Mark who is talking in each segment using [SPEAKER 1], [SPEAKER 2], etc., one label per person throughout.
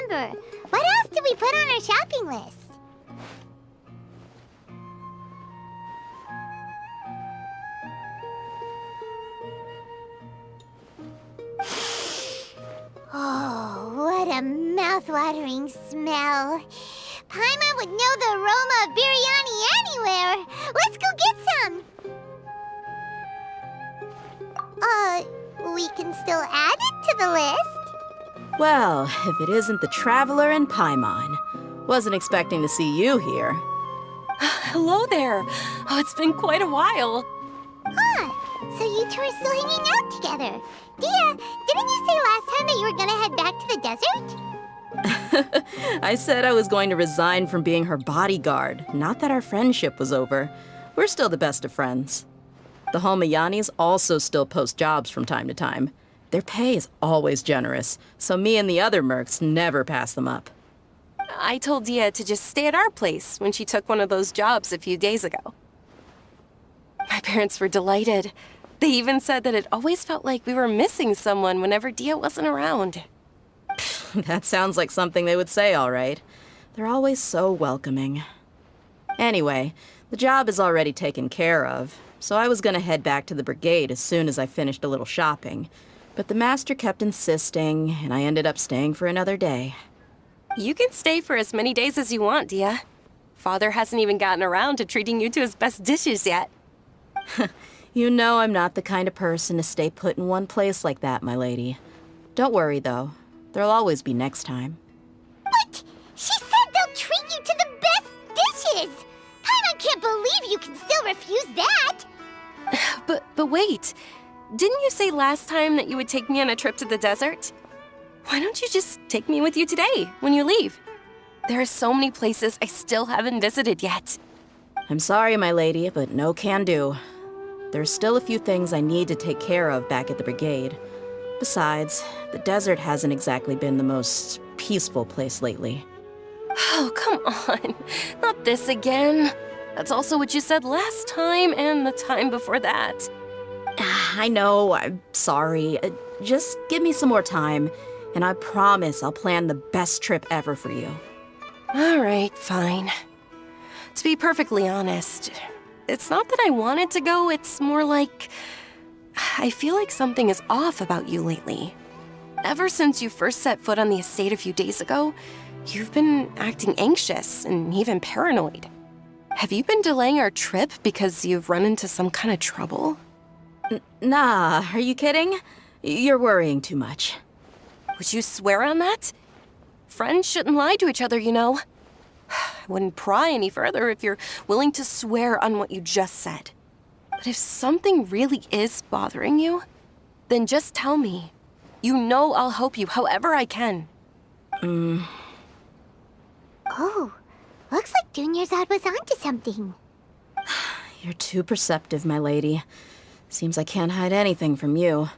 [SPEAKER 1] remember. What else did we put on our shopping list? Oh, what a mouth-watering smell. Paimon would know the aroma of biryani anywhere. Let's go get some. We can still add it to the list.
[SPEAKER 2] Well, if it isn't the Traveler and Paimon. Wasn't expecting to see you here.
[SPEAKER 3] Hello there. Oh, it's been quite a while.
[SPEAKER 1] So you two are still hanging out together. Dia, didn't you say last time that you were gonna head back to the desert?
[SPEAKER 2] I said I was going to resign from being her bodyguard, not that our friendship was over. We're still the best of friends. The Homayanis also still post jobs from time to time. Their pay is always generous, so me and the other mercs never pass them up.
[SPEAKER 3] I told Dia to just stay at our place when she took one of those jobs a few days ago. My parents were delighted. They even said that it always felt like we were missing someone whenever Dia wasn't around.
[SPEAKER 2] That sounds like something they would say, all right. They're always so welcoming. Anyway, the job is already taken care of, so I was gonna head back to the brigade as soon as I finished a little shopping. But the master kept insisting, and I ended up staying for another day.
[SPEAKER 3] You can stay for as many days as you want, Dia. Father hasn't even gotten around to treating you to his best dishes yet.
[SPEAKER 2] You know I'm not the kind of person to stay put in one place like that, my lady. Don't worry, though. There'll always be next time.
[SPEAKER 1] What? She said they'll treat you to the best dishes! Paimon can't believe you can still refuse that!
[SPEAKER 3] But wait. Didn't you say last time that you would take me on a trip to the desert? Why don't you just take me with you today, when you leave? There are so many places I still haven't visited yet.
[SPEAKER 2] I'm sorry, my lady, but no can do. There's still a few things I need to take care of back at the brigade. Besides, the desert hasn't exactly been the most peaceful place lately.
[SPEAKER 3] Oh, come on. Not this again. That's also what you said last time and the time before that.
[SPEAKER 2] I know, I'm sorry. Just give me some more time, and I promise I'll plan the best trip ever for you.
[SPEAKER 3] All right, fine. To be perfectly honest, it's not that I wanted to go, it's more like I feel like something is off about you lately. Ever since you first set foot on the estate a few days ago, you've been acting anxious and even paranoid. Have you been delaying our trip because you've run into some kind of trouble?
[SPEAKER 2] Nah, are you kidding? You're worrying too much.
[SPEAKER 3] Would you swear on that? Friends shouldn't lie to each other, you know. I wouldn't pry any further if you're willing to swear on what you just said. But if something really is bothering you, then just tell me. You know I'll help you however I can.
[SPEAKER 1] Oh, looks like Dunyarzad was onto something.
[SPEAKER 2] You're too perceptive, my lady. Seems I can't hide anything from you.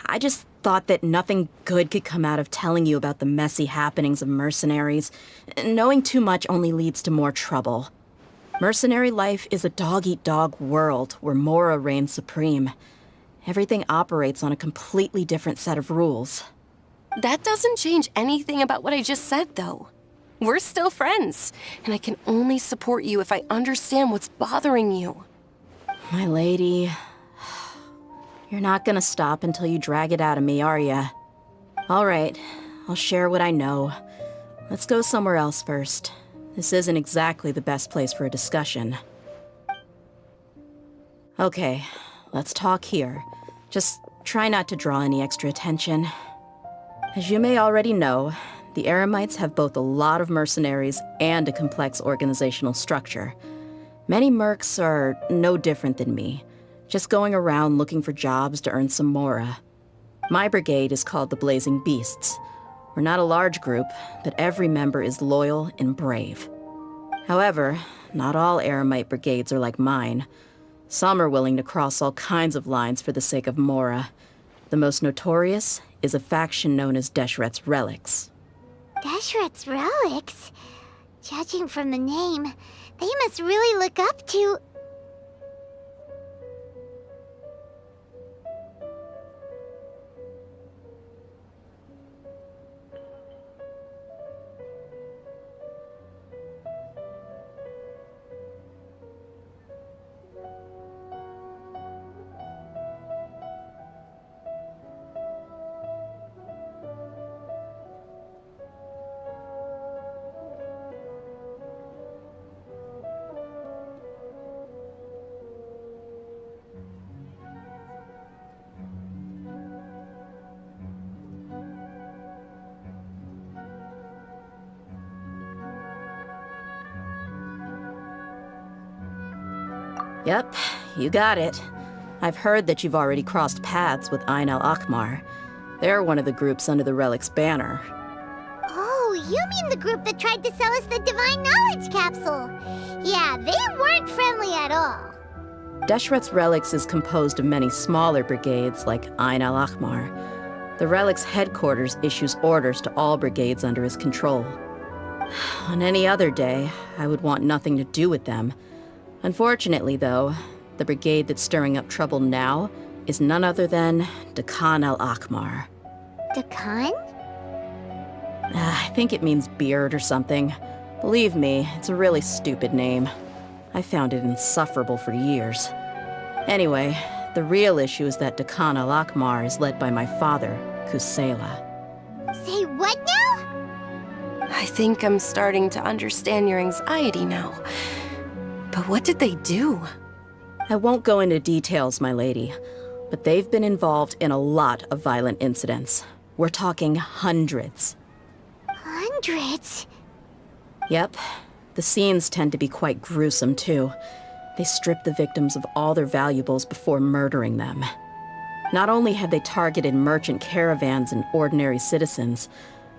[SPEAKER 2] I just thought that nothing good could come out of telling you about the messy happenings of mercenaries. Knowing too much only leads to more trouble. Mercenary life is a dog-eat-dog world where Mora reigns supreme. Everything operates on a completely different set of rules.
[SPEAKER 3] That doesn't change anything about what I just said, though. We're still friends, and I can only support you if I understand what's bothering you.
[SPEAKER 2] My lady, you're not gonna stop until you drag it out of me, are ya? All right, I'll share what I know. Let's go somewhere else first. This isn't exactly the best place for a discussion. Okay, let's talk here. Just try not to draw any extra attention. As you may already know, the Eremites have both a lot of mercenaries and a complex organizational structure. Many mercs are no different than me, just going around looking for jobs to earn some mora. My brigade is called the Blazing Beasts. We're not a large group, but every member is loyal and brave. However, not all Eremite brigades are like mine. Some are willing to cross all kinds of lines for the sake of mora. The most notorious is a faction known as Deshret's Relics.
[SPEAKER 1] Deshret's Relics? Judging from the name, they must really look up to...
[SPEAKER 2] Yep, you got it. I've heard that you've already crossed paths with Ain al-Akmar. They're one of the groups under the Relic's banner.
[SPEAKER 1] Oh, you mean the group that tried to sell us the Divine Knowledge Capsule? Yeah, they weren't friendly at all.
[SPEAKER 2] Deshret's Relics is composed of many smaller brigades like Ain al-Akmar. The Relic's headquarters issues orders to all brigades under his control. On any other day, I would want nothing to do with them. Unfortunately, though, the brigade that's stirring up trouble now is none other than Dakan al-Akmar.
[SPEAKER 1] Dakan?
[SPEAKER 2] I think it means beard or something. Believe me, it's a really stupid name. I found it insufferable for years. Anyway, the real issue is that Dakan al-Akmar is led by my father, Kusela.
[SPEAKER 1] Say what now?
[SPEAKER 3] I think I'm starting to understand your anxiety now. But what did they do?
[SPEAKER 2] I won't go into details, my lady, but they've been involved in a lot of violent incidents. We're talking hundreds.
[SPEAKER 1] Hundreds?
[SPEAKER 2] Yep. The scenes tend to be quite gruesome, too. They strip the victims of all their valuables before murdering them. Not only have they targeted merchant caravans and ordinary citizens,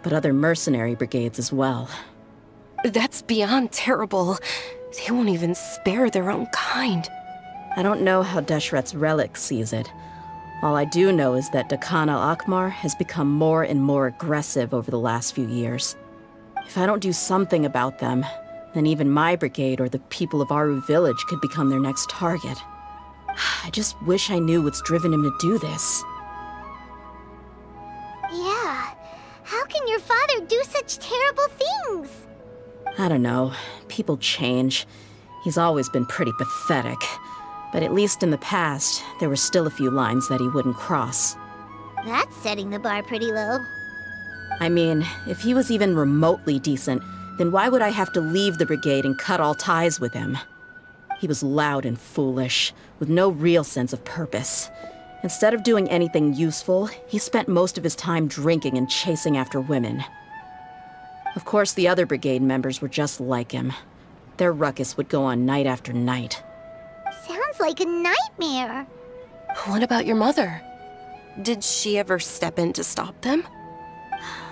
[SPEAKER 2] but other mercenary brigades as well.
[SPEAKER 3] That's beyond terrible. They won't even spare their own kind.
[SPEAKER 2] I don't know how Deshret's Relic sees it. All I do know is that Dakan al-Akmar has become more and more aggressive over the last few years. If I don't do something about them, then even my brigade or the people of Aru village could become their next target. I just wish I knew what's driven him to do this.
[SPEAKER 1] Yeah. How can your father do such terrible things?
[SPEAKER 2] I don't know. People change. He's always been pretty pathetic. But at least in the past, there were still a few lines that he wouldn't cross.
[SPEAKER 1] That's setting the bar pretty low.
[SPEAKER 2] I mean, if he was even remotely decent, then why would I have to leave the brigade and cut all ties with him? He was loud and foolish, with no real sense of purpose. Instead of doing anything useful, he spent most of his time drinking and chasing after women. Of course, the other brigade members were just like him. Their ruckus would go on night after night.
[SPEAKER 1] Sounds like a nightmare.
[SPEAKER 3] What about your mother? Did she ever step in to stop them?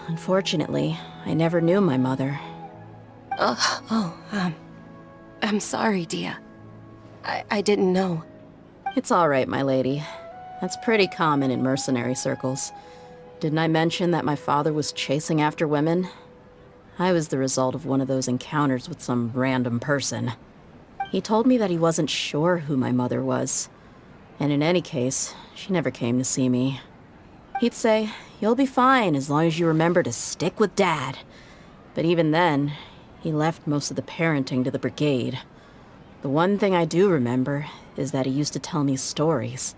[SPEAKER 2] Unfortunately, I never knew my mother.
[SPEAKER 3] I'm sorry, Dia. I didn't know.
[SPEAKER 2] It's all right, my lady. That's pretty common in mercenary circles. Didn't I mention that my father was chasing after women? I was the result of one of those encounters with some random person. He told me that he wasn't sure who my mother was. And in any case, she never came to see me. He'd say, "You'll be fine as long as you remember to stick with Dad." But even then, he left most of the parenting to the brigade. The one thing I do remember is that he used to tell me stories.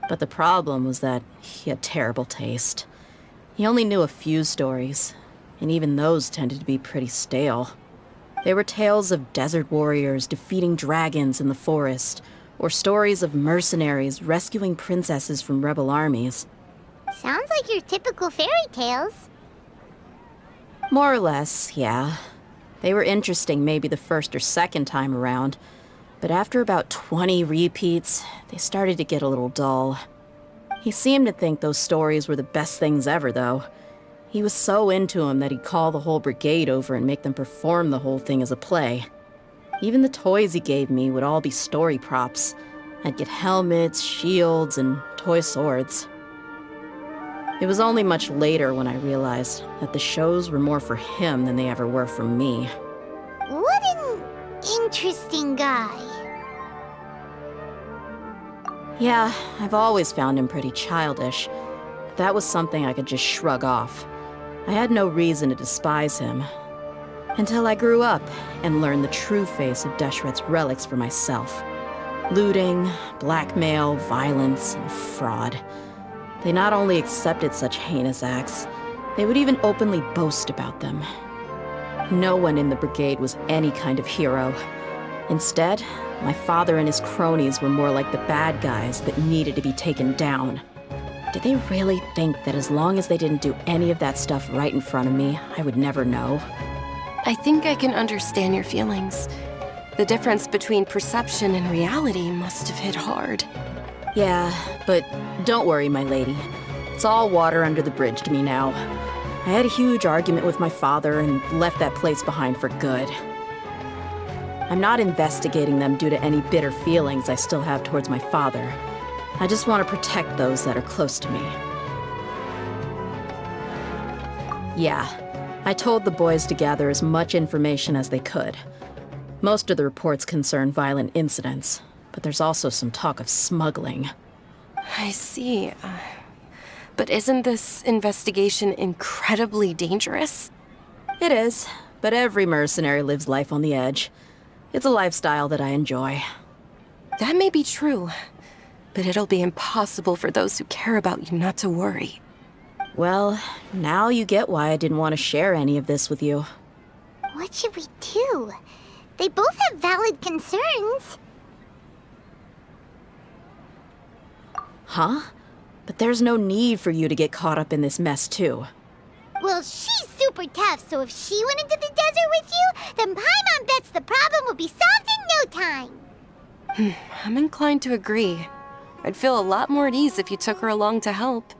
[SPEAKER 2] But the problem was that he had terrible taste. He only knew a few stories, and even those tended to be pretty stale. They were tales of desert warriors defeating dragons in the forest, or stories of mercenaries rescuing princesses from rebel armies.
[SPEAKER 1] Sounds like your typical fairy tales.
[SPEAKER 2] More or less, yeah. They were interesting maybe the first or second time around, but after about 20 repeats, they started to get a little dull. He seemed to think those stories were the best things ever, though. He was so into them that he'd call the whole brigade over and make them perform the whole thing as a play. Even the toys he gave me would all be story props. I'd get helmets, shields, and toy swords. It was only much later when I realized that the shows were more for him than they ever were for me.
[SPEAKER 1] What an interesting guy.
[SPEAKER 2] Yeah, I've always found him pretty childish. But that was something I could just shrug off. I had no reason to despise him. Until I grew up and learned the true face of Deshret's Relics for myself. Looting, blackmail, violence, and fraud. They not only accepted such heinous acts, they would even openly boast about them. No one in the brigade was any kind of hero. Instead, my father and his cronies were more like the bad guys that needed to be taken down. Did they really think that as long as they didn't do any of that stuff right in front of me, I would never know?
[SPEAKER 3] I think I can understand your feelings. The difference between perception and reality must have hit hard.
[SPEAKER 2] Yeah, but don't worry, my lady. It's all water under the bridge to me now. I had a huge argument with my father and left that place behind for good. I'm not investigating them due to any bitter feelings I still have towards my father. I just want to protect those that are close to me. Yeah, I told the boys to gather as much information as they could. Most of the reports concern violent incidents, but there's also some talk of smuggling.
[SPEAKER 3] I see. But isn't this investigation incredibly dangerous?
[SPEAKER 2] It is, but every mercenary lives life on the edge. It's a lifestyle that I enjoy.
[SPEAKER 3] That may be true, but it'll be impossible for those who care about you not to worry.
[SPEAKER 2] Well, now you get why I didn't want to share any of this with you.
[SPEAKER 1] What should we do? They both have valid concerns.
[SPEAKER 2] Huh? But there's no need for you to get caught up in this mess, too.
[SPEAKER 1] Well, she's super tough, so if she went into the desert with you, then Paimon bets the problem will be solved in no time.
[SPEAKER 3] I'm inclined to agree. I'd feel a lot more at ease if you took her along to help.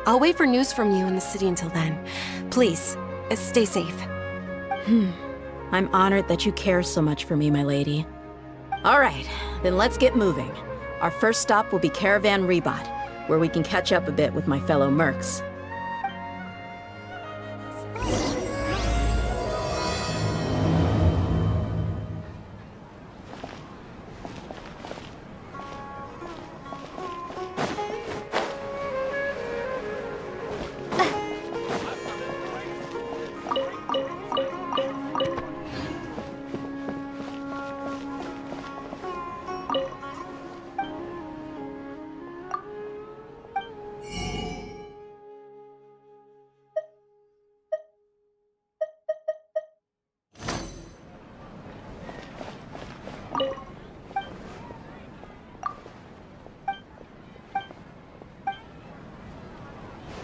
[SPEAKER 3] I'll wait for news from you in the city until then. Please, stay safe.
[SPEAKER 2] I'm honored that you care so much for me, my lady. All right, then let's get moving. Our first stop will be Caravan Rebot, where we can catch up a bit with my fellow mercs.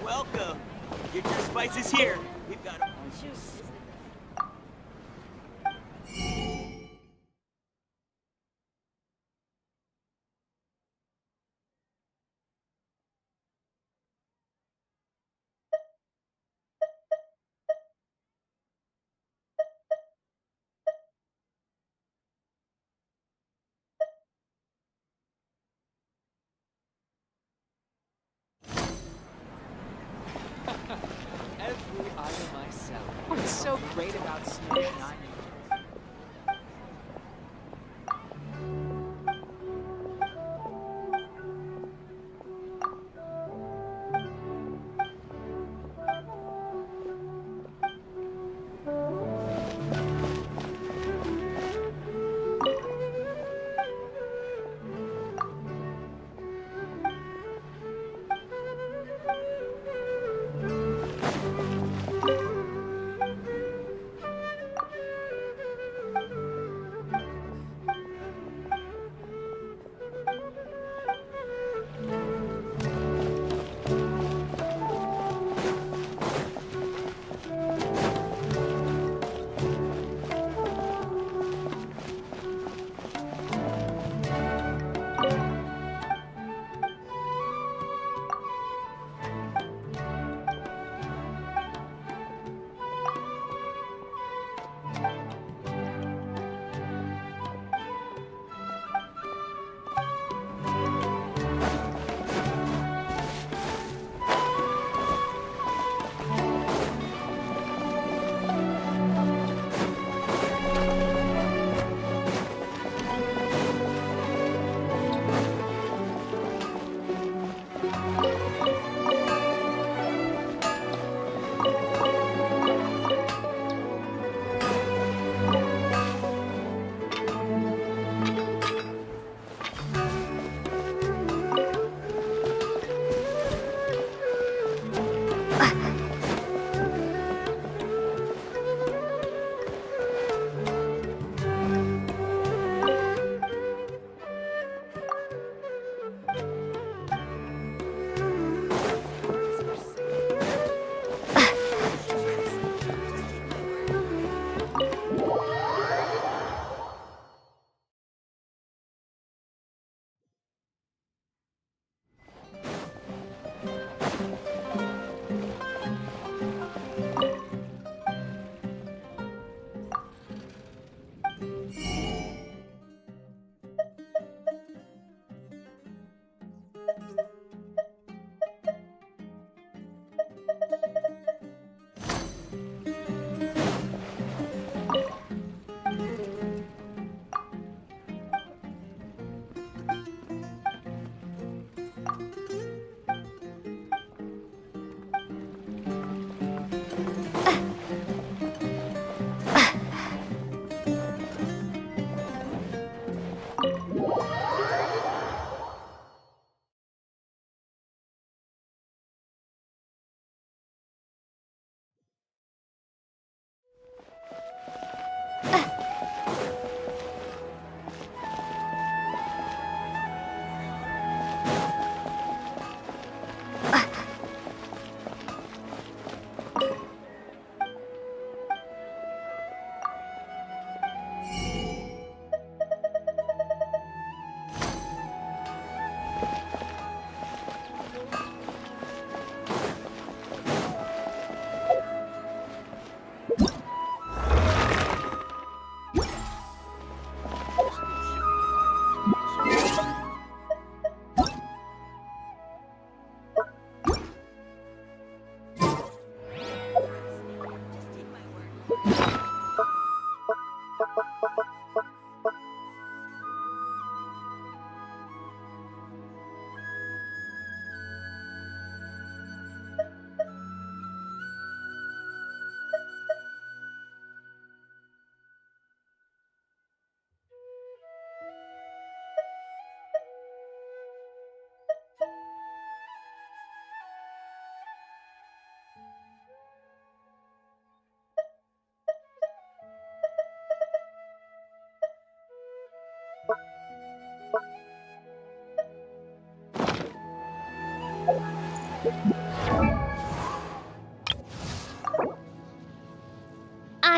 [SPEAKER 4] Welcome. Get your spices here. We've got.
[SPEAKER 5] Every item I sell. What's so great about Smash 9?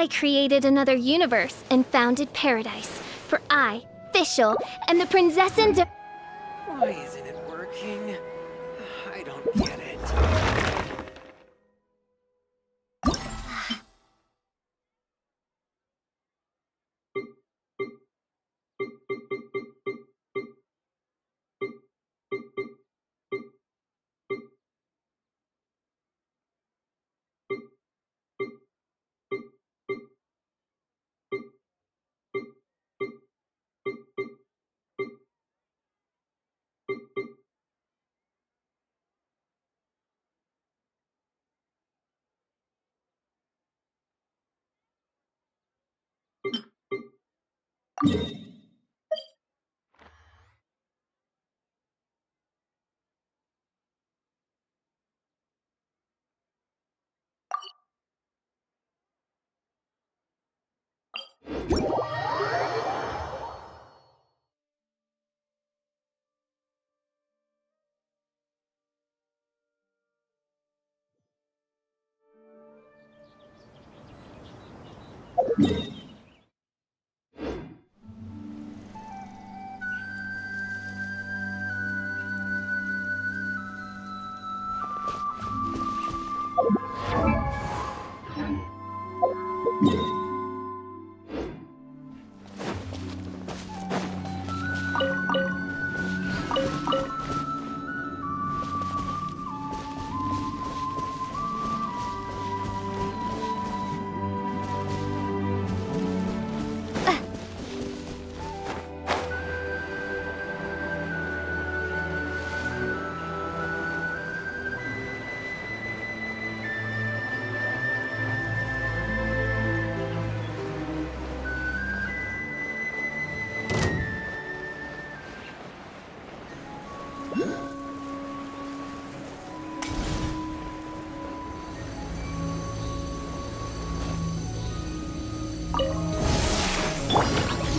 [SPEAKER 6] I created another universe and founded paradise. For I, Fischl, am the Prinzessin de...
[SPEAKER 5] Why isn't it working? I don't get it.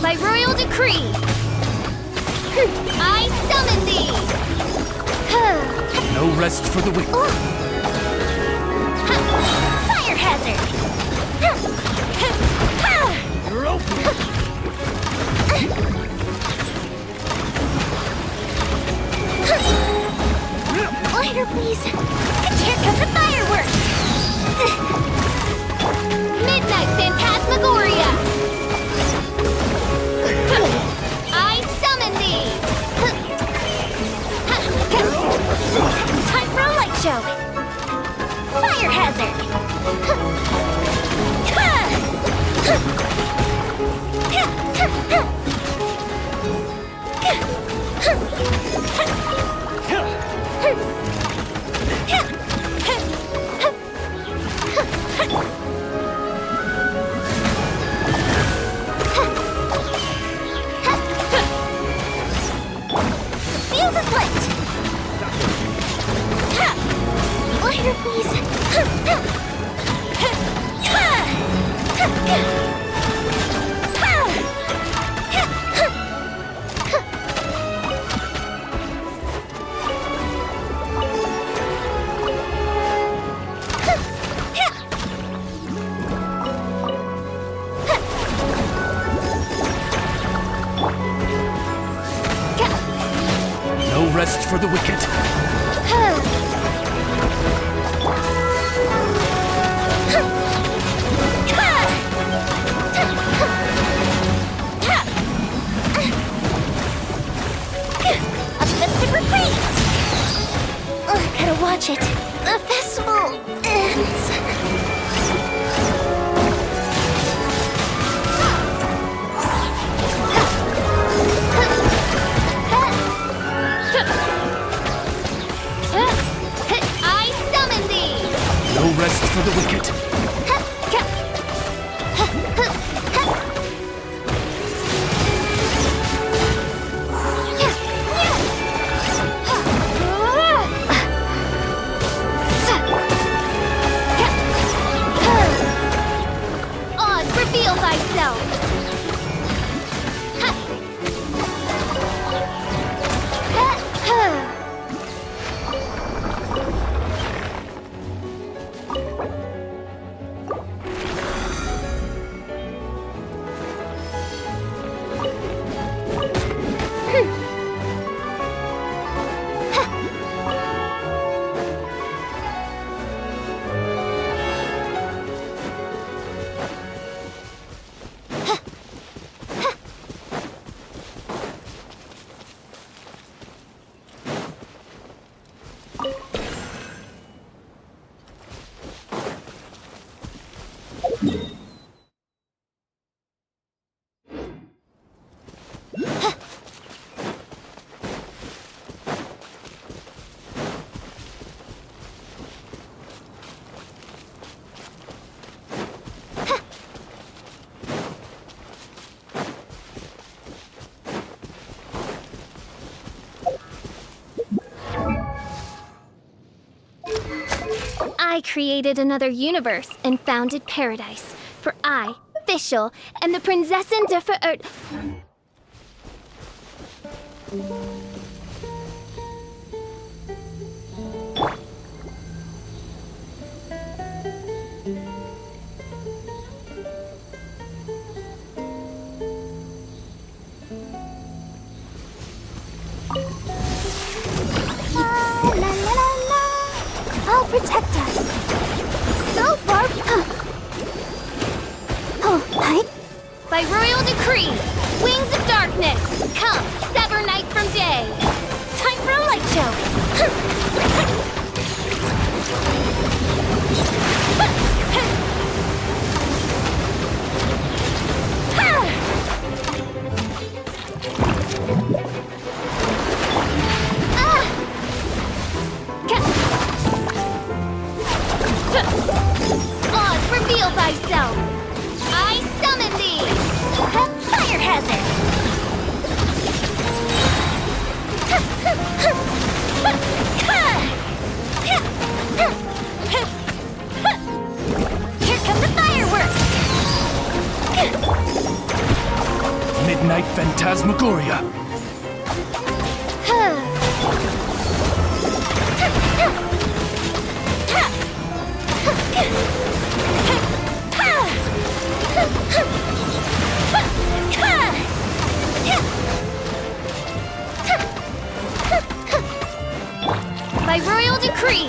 [SPEAKER 6] By royal decree, I summon thee!
[SPEAKER 5] No rest for the wicked.
[SPEAKER 1] Fire hazard!
[SPEAKER 5] You're open.
[SPEAKER 1] Lighter, please! Here come the fireworks!
[SPEAKER 6] Midnight Phantasmagoria! I summon thee!
[SPEAKER 1] Time for a light show! Fire hazard! Fuse is lit! Lighter, please!
[SPEAKER 5] No rest for the wicked.
[SPEAKER 1] A festive reprise! Gotta watch it. The festival ends.
[SPEAKER 6] I summon thee!
[SPEAKER 5] No rest for the wicked.
[SPEAKER 6] Oz, reveal thyself! I created another universe and founded paradise. For I, Fischl, am the Prinzessin der Verirrt.
[SPEAKER 1] La la la la! I'll protect us! Go, Barb! Oh, hi!
[SPEAKER 6] By royal decree, wings of darkness, come, sever night from day.
[SPEAKER 1] Time for a light show!
[SPEAKER 6] Oz, reveal thyself! I summon thee!
[SPEAKER 1] Fire hazard! Here come the fireworks!
[SPEAKER 7] Phantasmagoria.
[SPEAKER 6] By royal decree.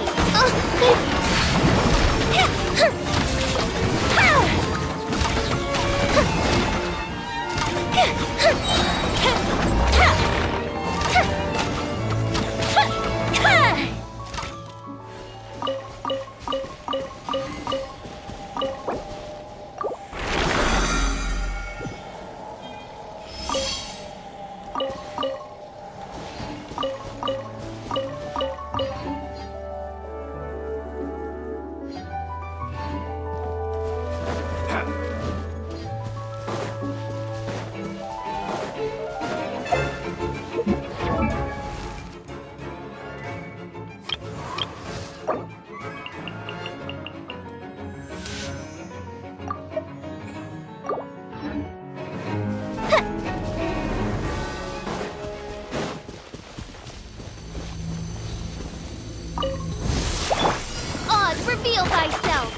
[SPEAKER 6] Oz, reveal thyself.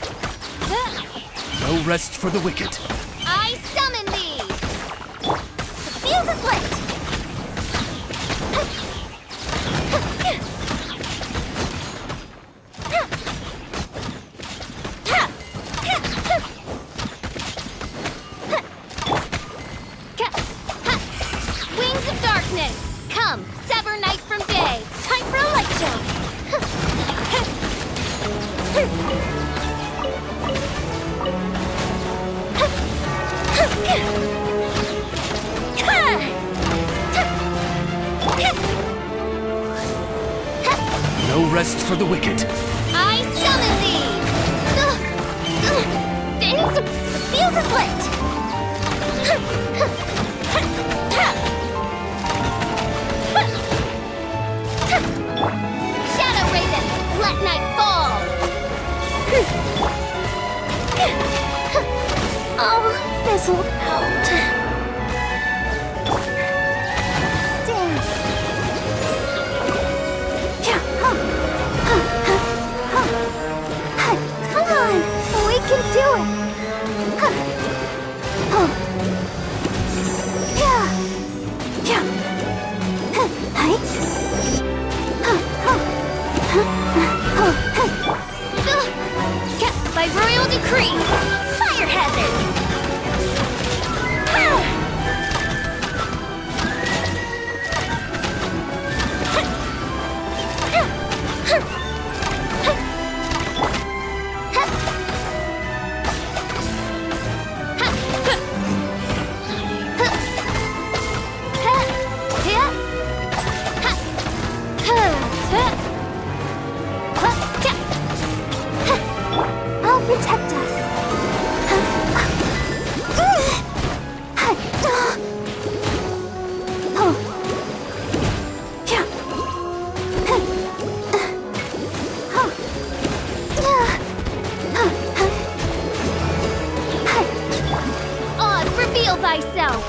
[SPEAKER 7] No rest for the wicked.
[SPEAKER 6] I summon thee. The fuse is lit. Wings of darkness, come, sever night from day. Time for a light show.
[SPEAKER 7] No rest for the wicked.
[SPEAKER 6] I summon thee. The fuse is lit. Shadow Raven, let night fall. Oh, fizzled out.
[SPEAKER 1] Stairs. Come on, we can do it.
[SPEAKER 6] By royal decree, fire hazard.
[SPEAKER 1] I'll protect us.
[SPEAKER 6] Oz, reveal thyself.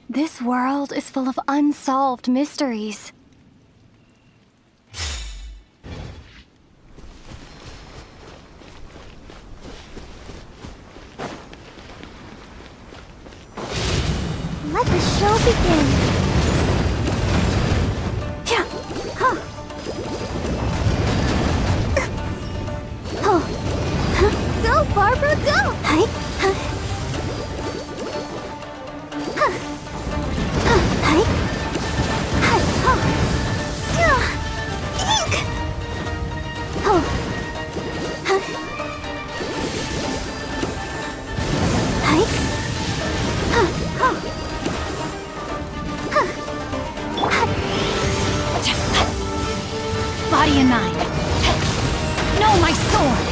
[SPEAKER 6] This world is full of unsolved mysteries.
[SPEAKER 1] Let the show begin. Yeah. Huh. Oh. Huh. Go, Barbara, go! Hi. Huh. Huh. Huh. Hi. Hi. Oh. Yeah. Ink. Oh. Huh. Hi. Huh. Oh.
[SPEAKER 6] Body and mind. No, my sword!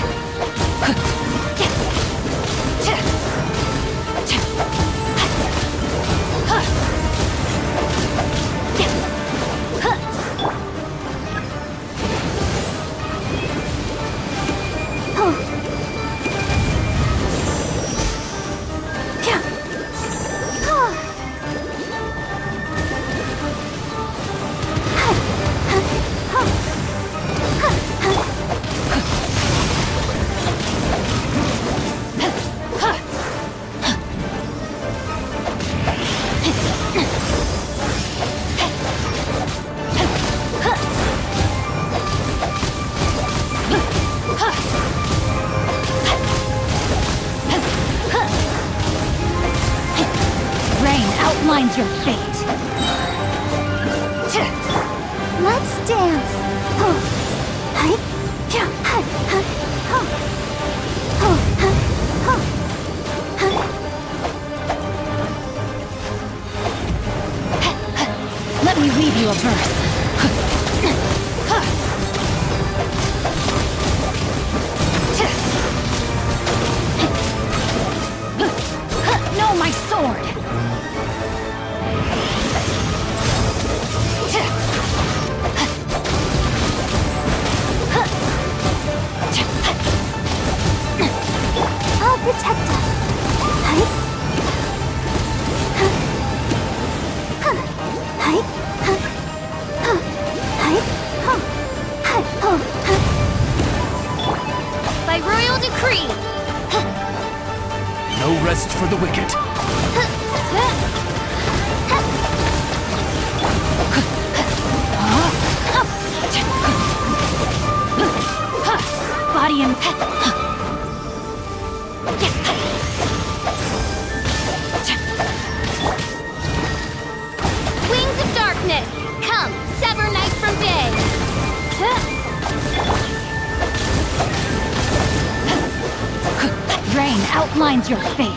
[SPEAKER 8] outlines your fate.
[SPEAKER 1] Let's dance. Oh, hi, yeah, hi, hi, oh, oh, hi, oh, hi.
[SPEAKER 8] Let me read you a verse. No, my sword!
[SPEAKER 1] I'll protect us. Hi. Huh. Hi. Huh. Huh. Hi. Huh. Hi. Oh. Huh.
[SPEAKER 6] By royal decree!
[SPEAKER 7] No rest for the wicked.
[SPEAKER 1] Huh.
[SPEAKER 8] outlines your fate.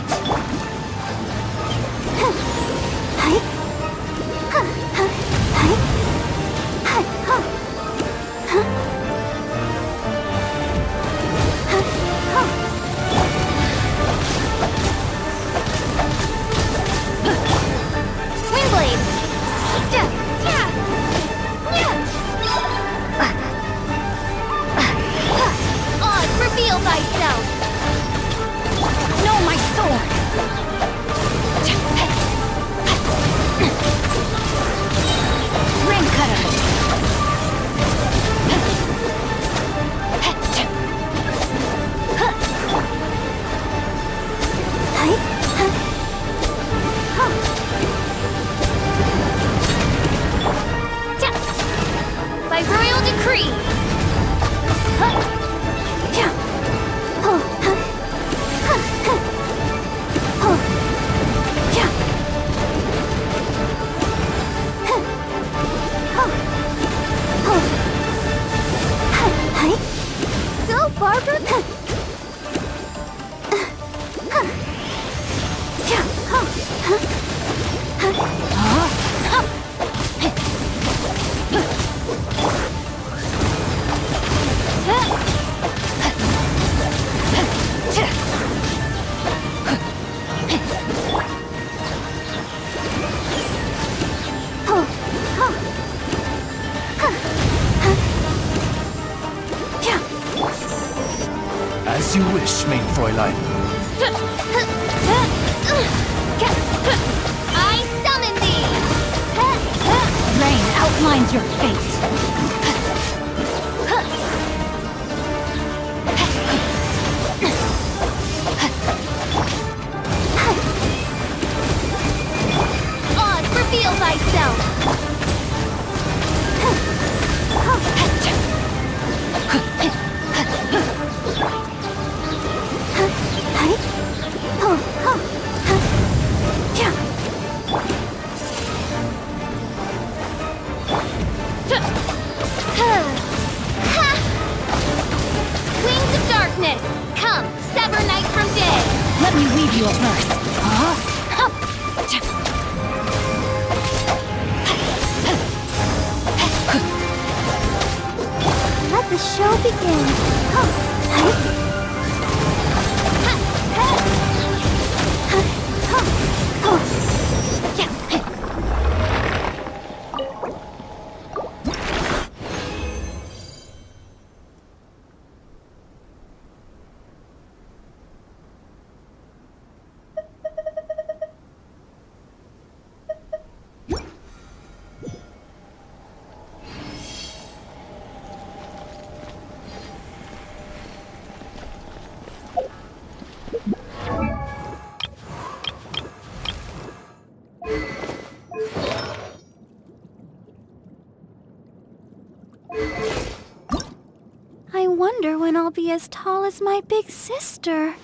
[SPEAKER 1] Windblade! Oz, reveal thyself!
[SPEAKER 8] No, my sword! Ring cutter!
[SPEAKER 6] By royal decree!
[SPEAKER 1] Go, Barbara!
[SPEAKER 7] As you wish, main Fräulein.
[SPEAKER 6] I summon thee!
[SPEAKER 8] Rain outlines your fate.
[SPEAKER 6] Oz, reveal thyself! Wings of darkness! Come, sever night from day!
[SPEAKER 8] Let me weave you a verse.
[SPEAKER 1] Let the show begin. I wonder when I'll be as tall as my big sister.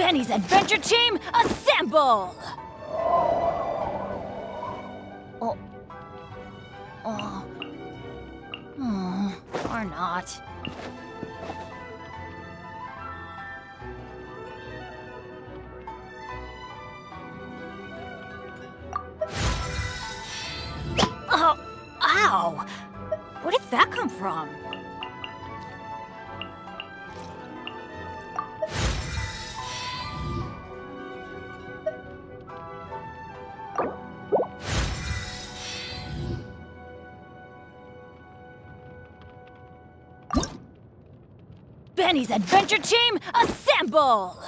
[SPEAKER 8] Benny's Adventure Team, assemble! Or not. Oh, ow! Where did that come from? Benny's Adventure Team, assemble!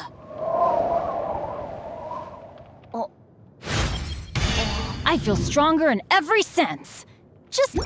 [SPEAKER 8] I feel stronger in every sense. Just...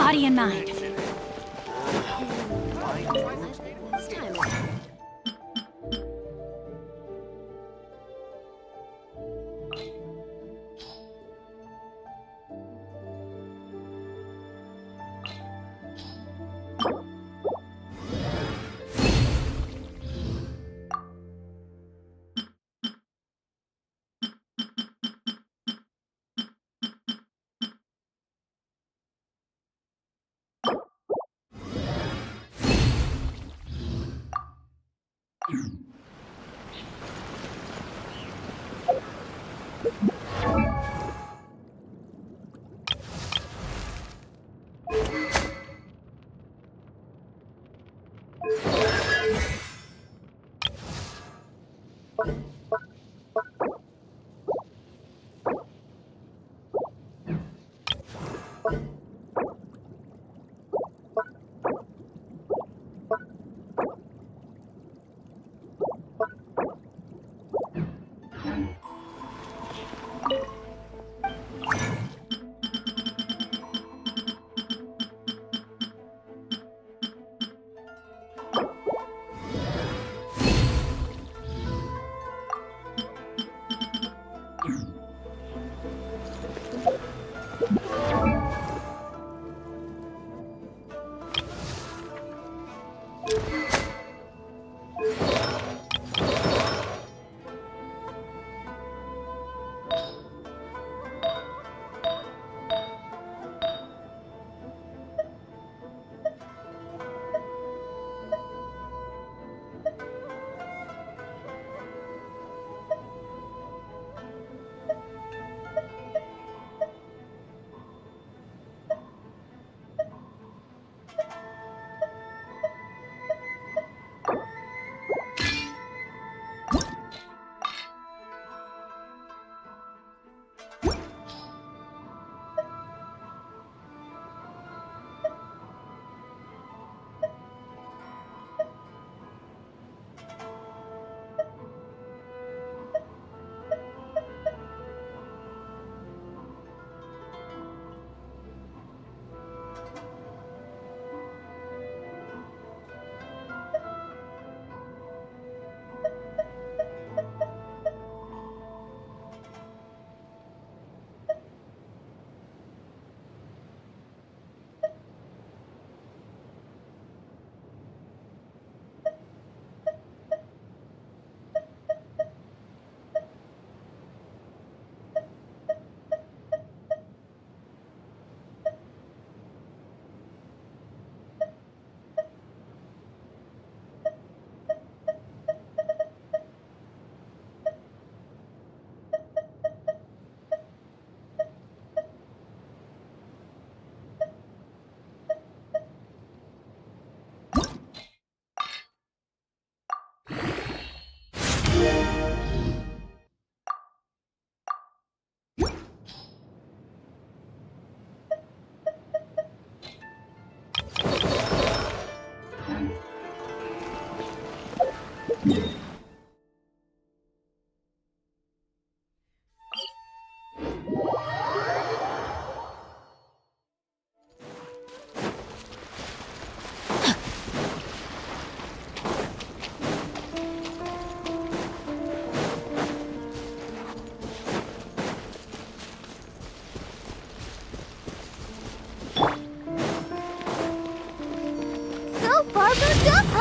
[SPEAKER 8] body and mind.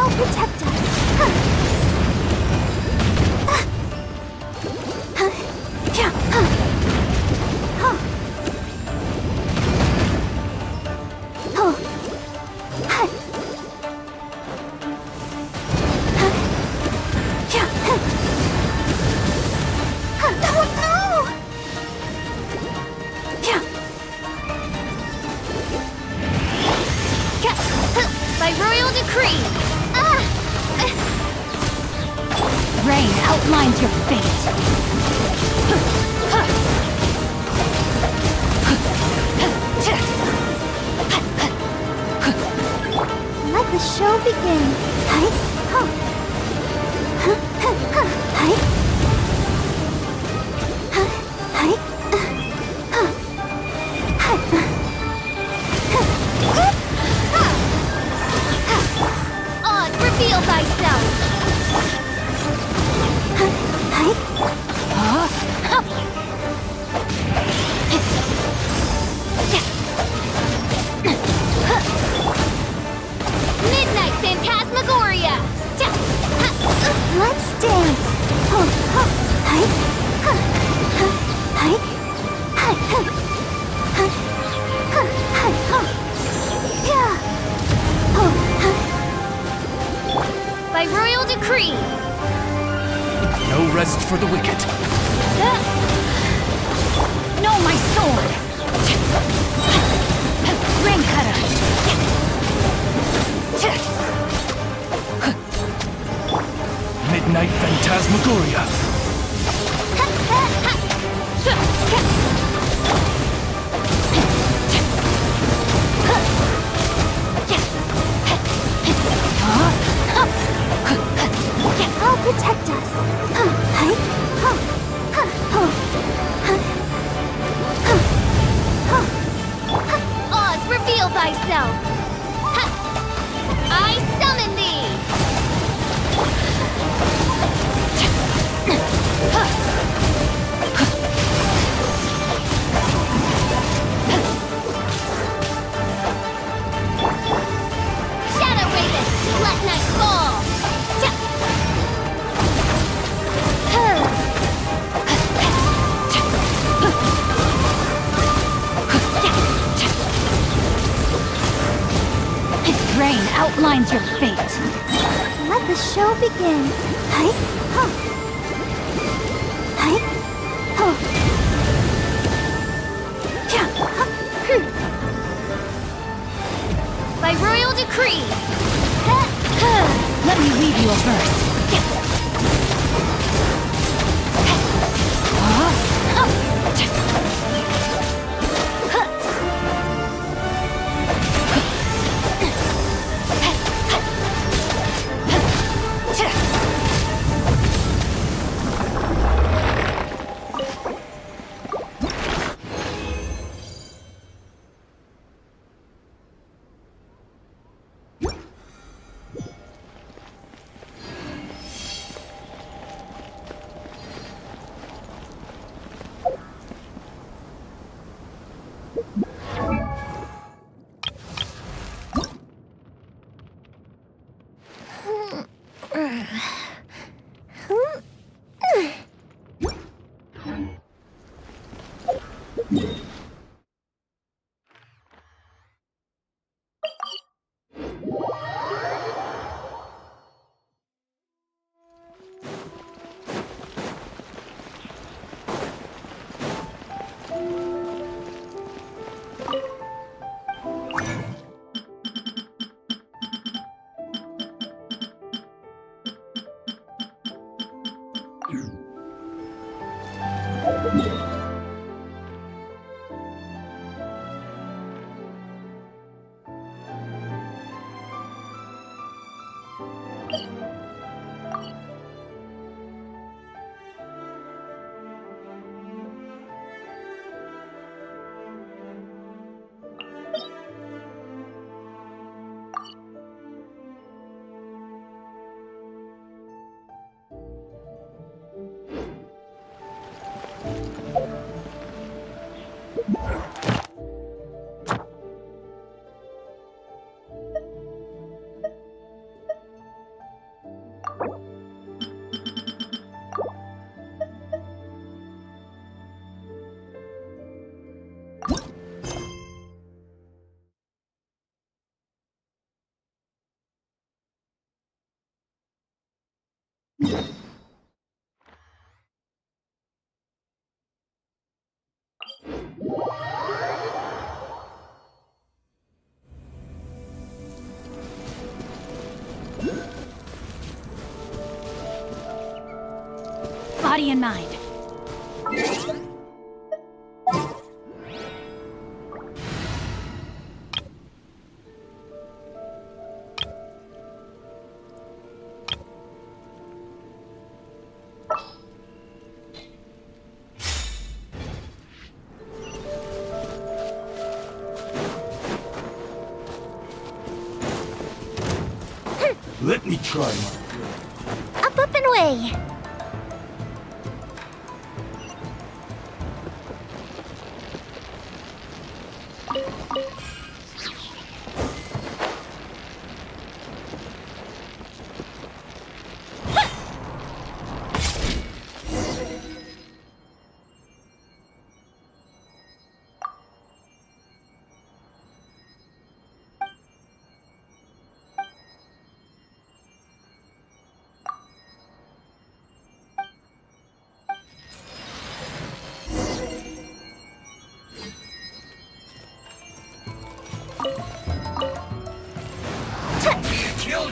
[SPEAKER 1] I'll protect us.
[SPEAKER 6] By royal decree!
[SPEAKER 7] for the wicked.
[SPEAKER 8] No, my sword! Rain cutter!
[SPEAKER 7] Midnight Phantasmagoria.
[SPEAKER 1] I'll protect us.
[SPEAKER 6] Oz, reveal thyself! I summon thee! Shadow Raven, let night fall!
[SPEAKER 8] Rain outlines your fate.
[SPEAKER 1] Let the show begin. Hi, ho. Hi, ho.
[SPEAKER 6] By royal decree!
[SPEAKER 8] Let me weave you a verse. Body and mind.
[SPEAKER 7] Let me try my...
[SPEAKER 1] Up, up, and away.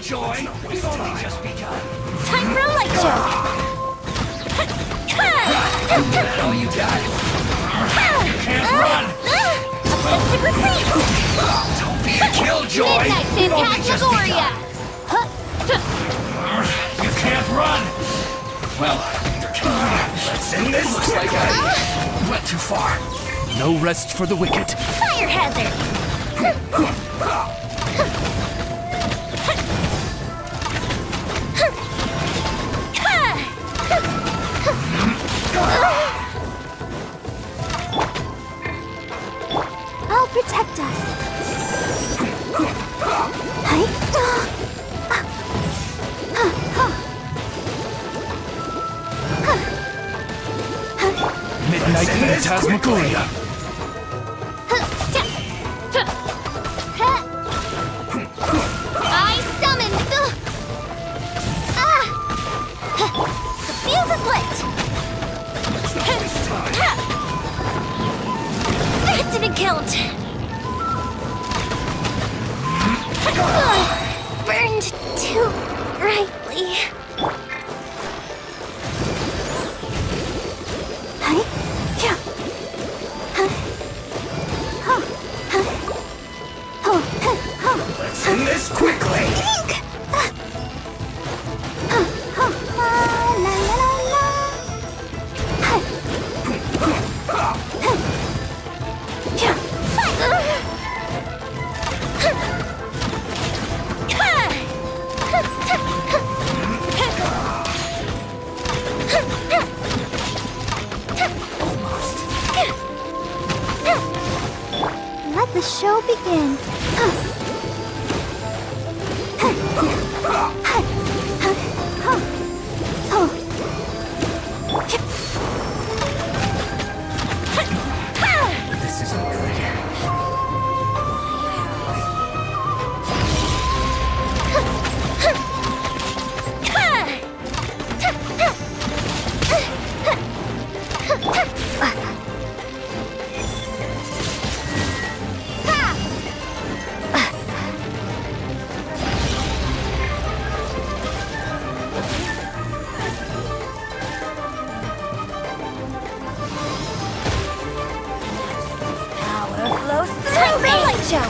[SPEAKER 7] Joy, we've only just begun.
[SPEAKER 1] Time for a light show.
[SPEAKER 7] All you got. Can't run.
[SPEAKER 1] Mystic retreat.
[SPEAKER 7] Don't be a killjoy.
[SPEAKER 1] Midnight
[SPEAKER 7] We've only just
[SPEAKER 1] Phantasmagoria.
[SPEAKER 7] begun. You can't run. Well, let's end this. Looks like I went too far. No rest for the wicked.
[SPEAKER 1] Fire hazard. I'll protect us.
[SPEAKER 7] Midnight Phantasmagoria.
[SPEAKER 1] I summon the... The fuse is lit! That didn't count! Burned too brightly.
[SPEAKER 7] Let's end this quickly.
[SPEAKER 1] Let the show begin.
[SPEAKER 7] This isn't good.
[SPEAKER 1] Power flows through me. Light show.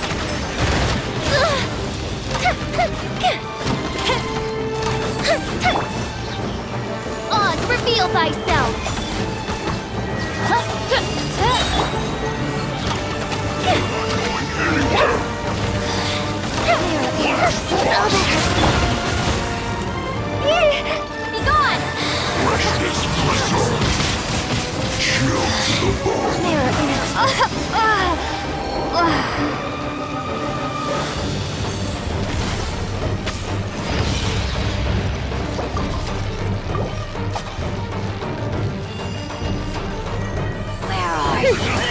[SPEAKER 1] Oz, reveal thyself. Be gone.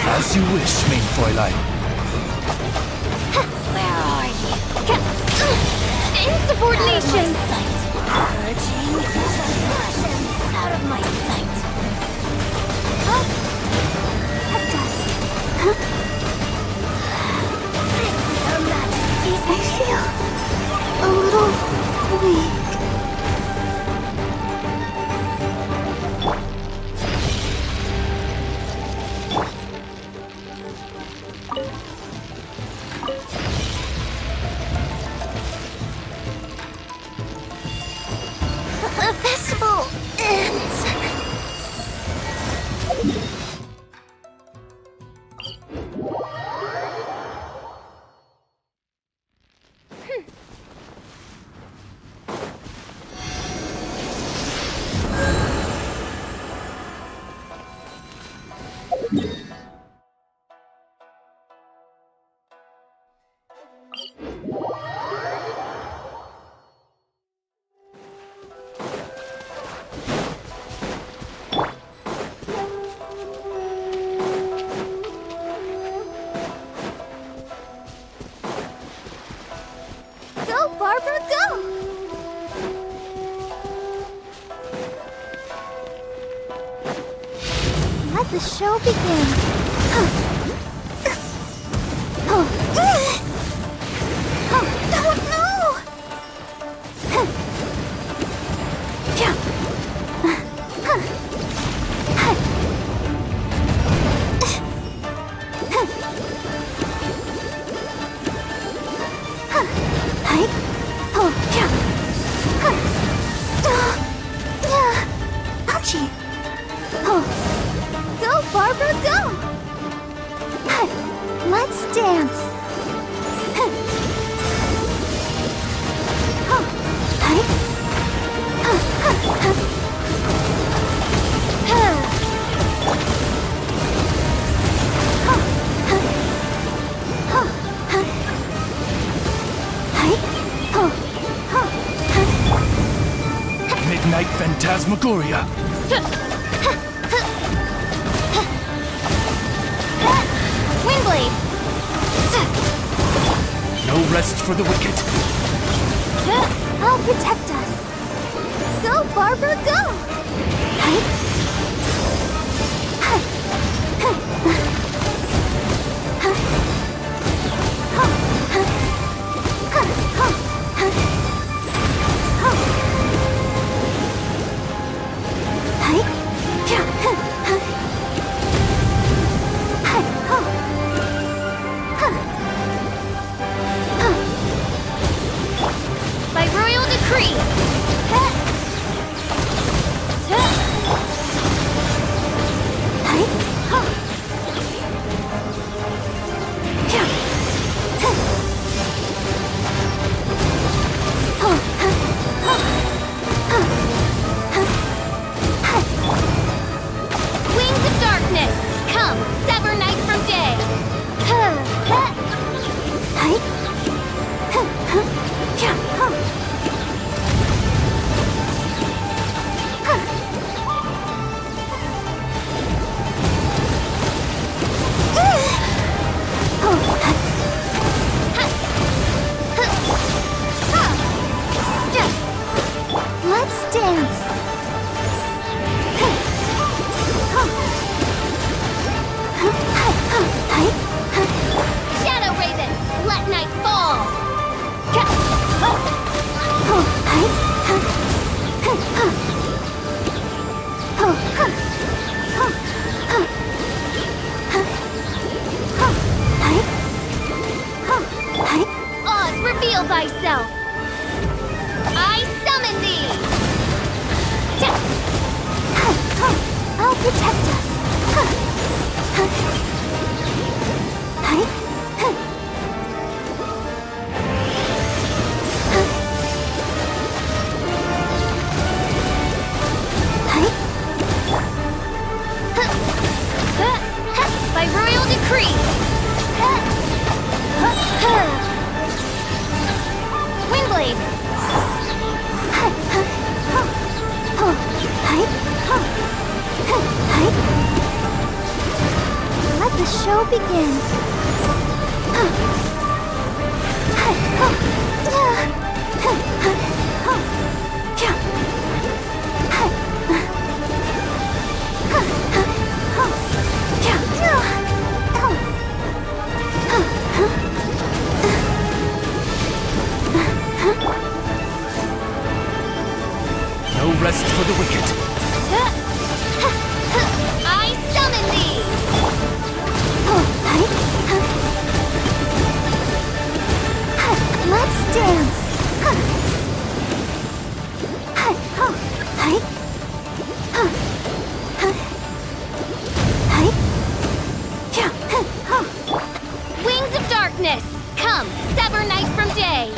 [SPEAKER 7] As you wish, main Fräulein.
[SPEAKER 1] Where are you? Insubordination! Purging transgressions out of my sight. Huh? Protect us. Huh? This is Her Majesty's. I feel a little weak. The festival ends. Go, Barbara, go! Let the show begin. Oh no!
[SPEAKER 7] Phantasmagoria.
[SPEAKER 6] Windblade!
[SPEAKER 7] No rest for the wicked.
[SPEAKER 1] I'll protect us. Go, Barbara, go!
[SPEAKER 6] By royal decree! Wings of darkness! Come, sever night from day!
[SPEAKER 1] Let's dance.
[SPEAKER 6] Shadow Raven, let night fall! Oz, reveal thyself! I summon thee!
[SPEAKER 1] I'll protect us.
[SPEAKER 6] By royal decree! Windblade!
[SPEAKER 1] Let the show begin.
[SPEAKER 7] No rest for the wicked.
[SPEAKER 6] I summon thee!
[SPEAKER 1] Let's dance.
[SPEAKER 6] Wings of darkness! Come, sever night from day!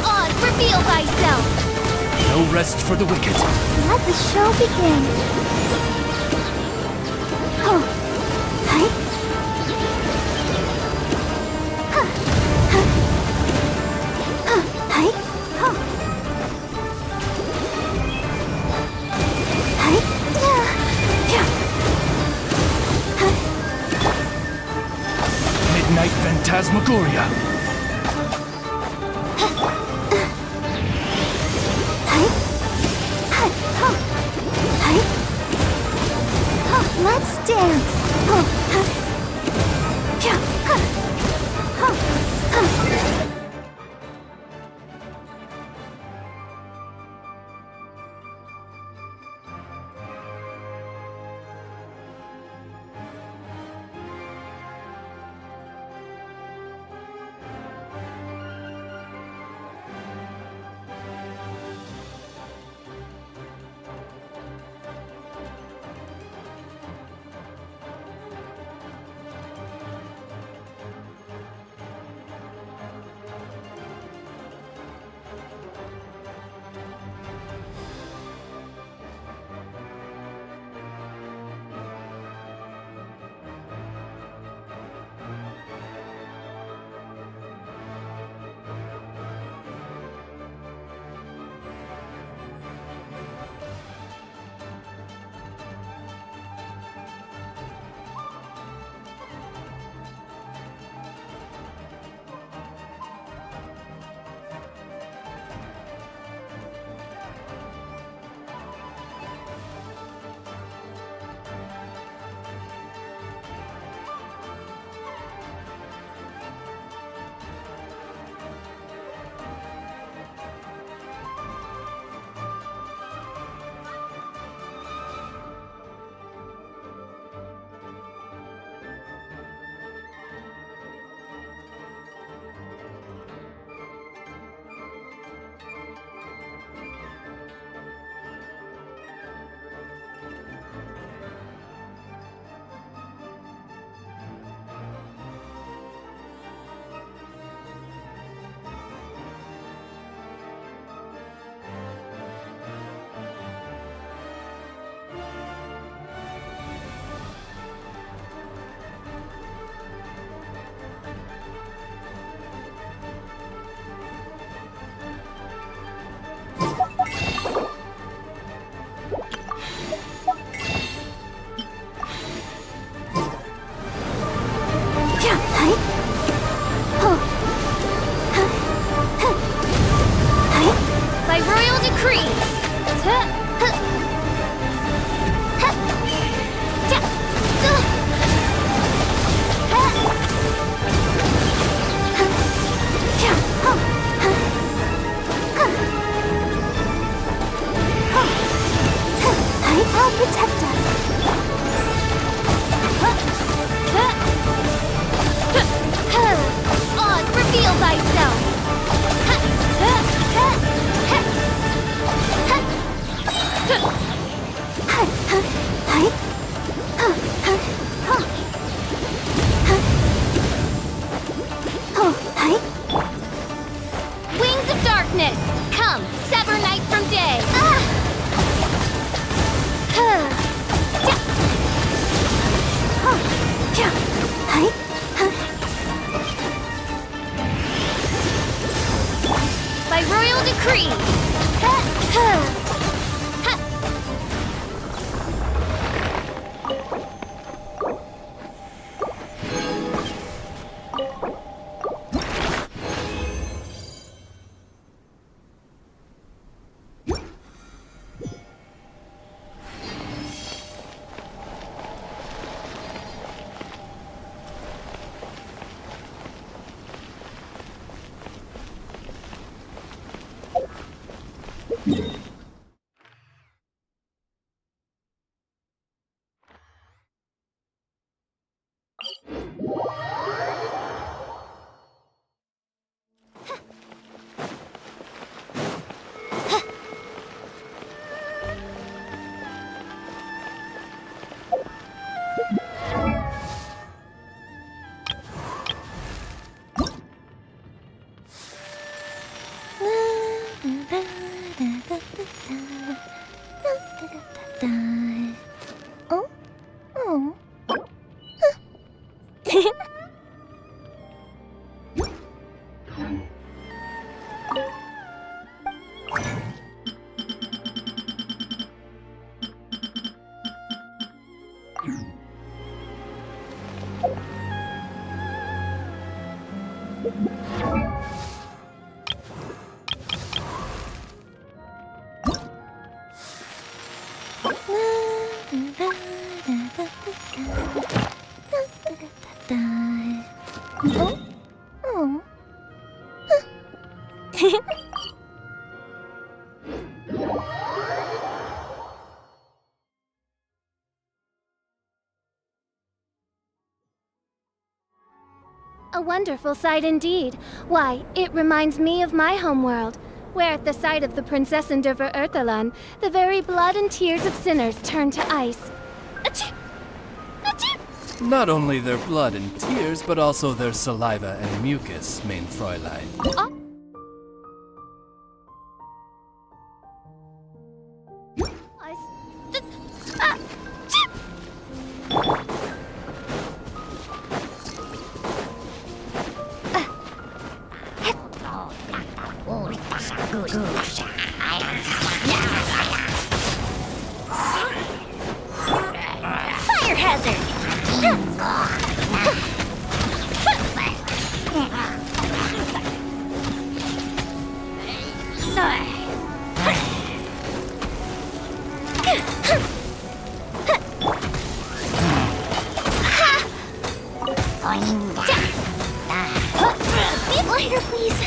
[SPEAKER 6] Oz, reveal thyself!
[SPEAKER 7] No rest for the wicked.
[SPEAKER 1] Let the show begin.
[SPEAKER 7] Midnight Phantasmagoria.
[SPEAKER 1] Let's dance. I'll protect us.
[SPEAKER 6] Oz, reveal thyself! Wings of darkness! Come, sever night from day! By royal decree! A wonderful sight indeed. Why, it reminds me of my homeworld, where at the sight of the Prinzessin der Verurteilung, the very blood and tears of sinners turn to ice. Achoo! Achoo!
[SPEAKER 7] Not only their blood and tears, but also their saliva and mucus, mein Fräulein.
[SPEAKER 6] Oh.
[SPEAKER 1] Fire hazard! Lighter, please.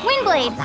[SPEAKER 1] Windblade!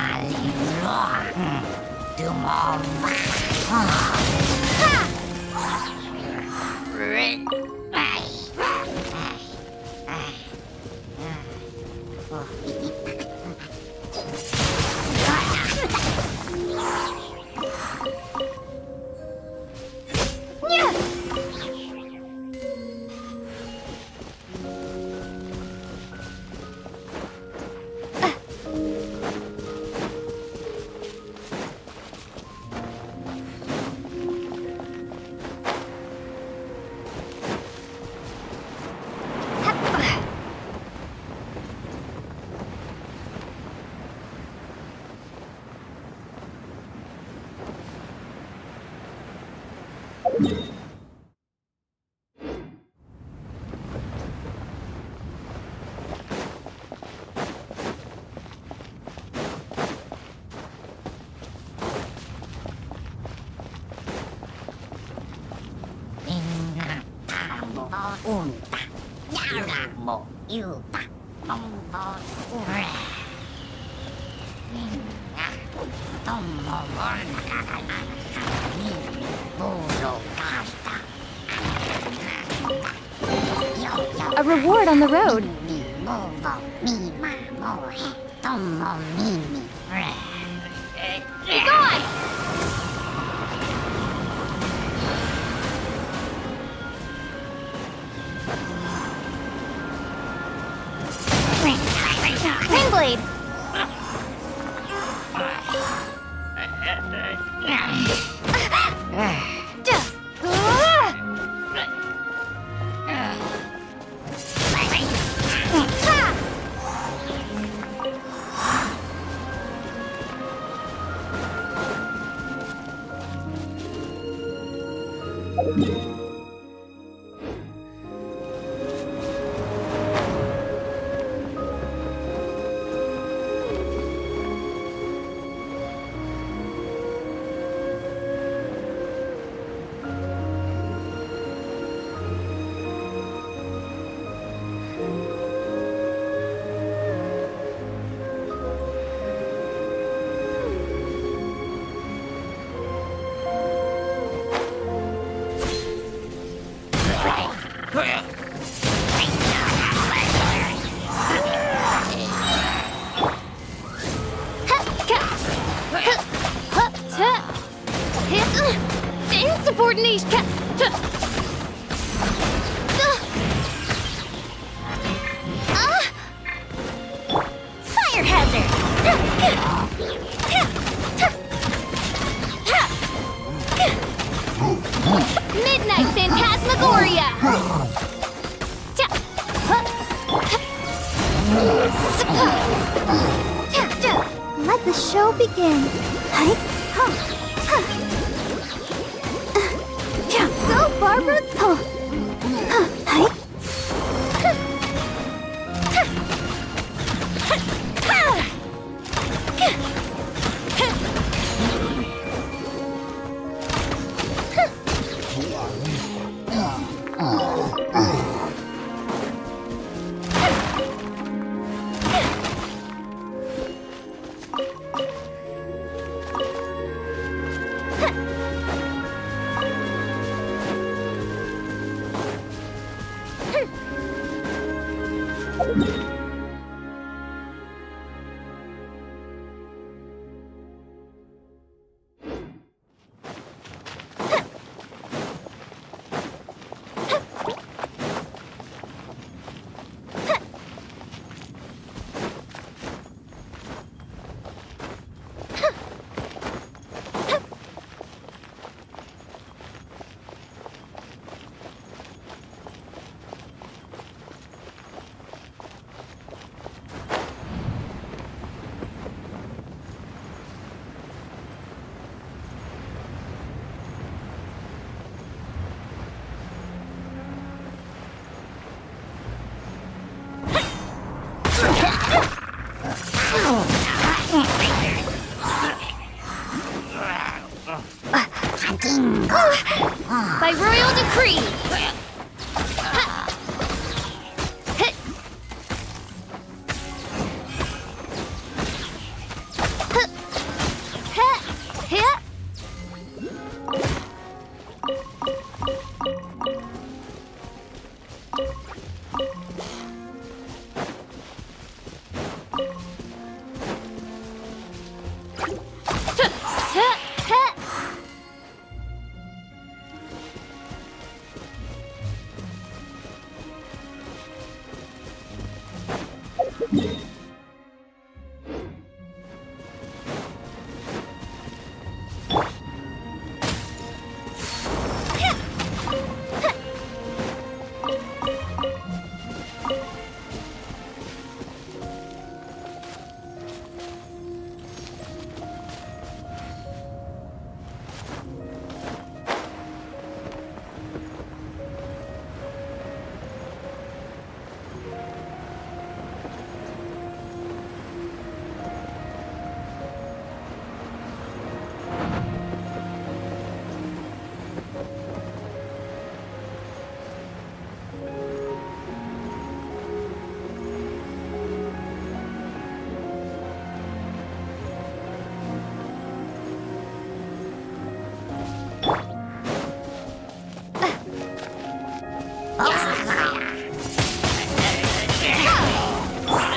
[SPEAKER 6] A reward on the road.
[SPEAKER 1] Be gone! Windblade!
[SPEAKER 6] insubordination!
[SPEAKER 1] Fire hazard!
[SPEAKER 6] Midnight Phantasmagoria!
[SPEAKER 1] Let the show begin. Go, Barbara!
[SPEAKER 6] By royal decree!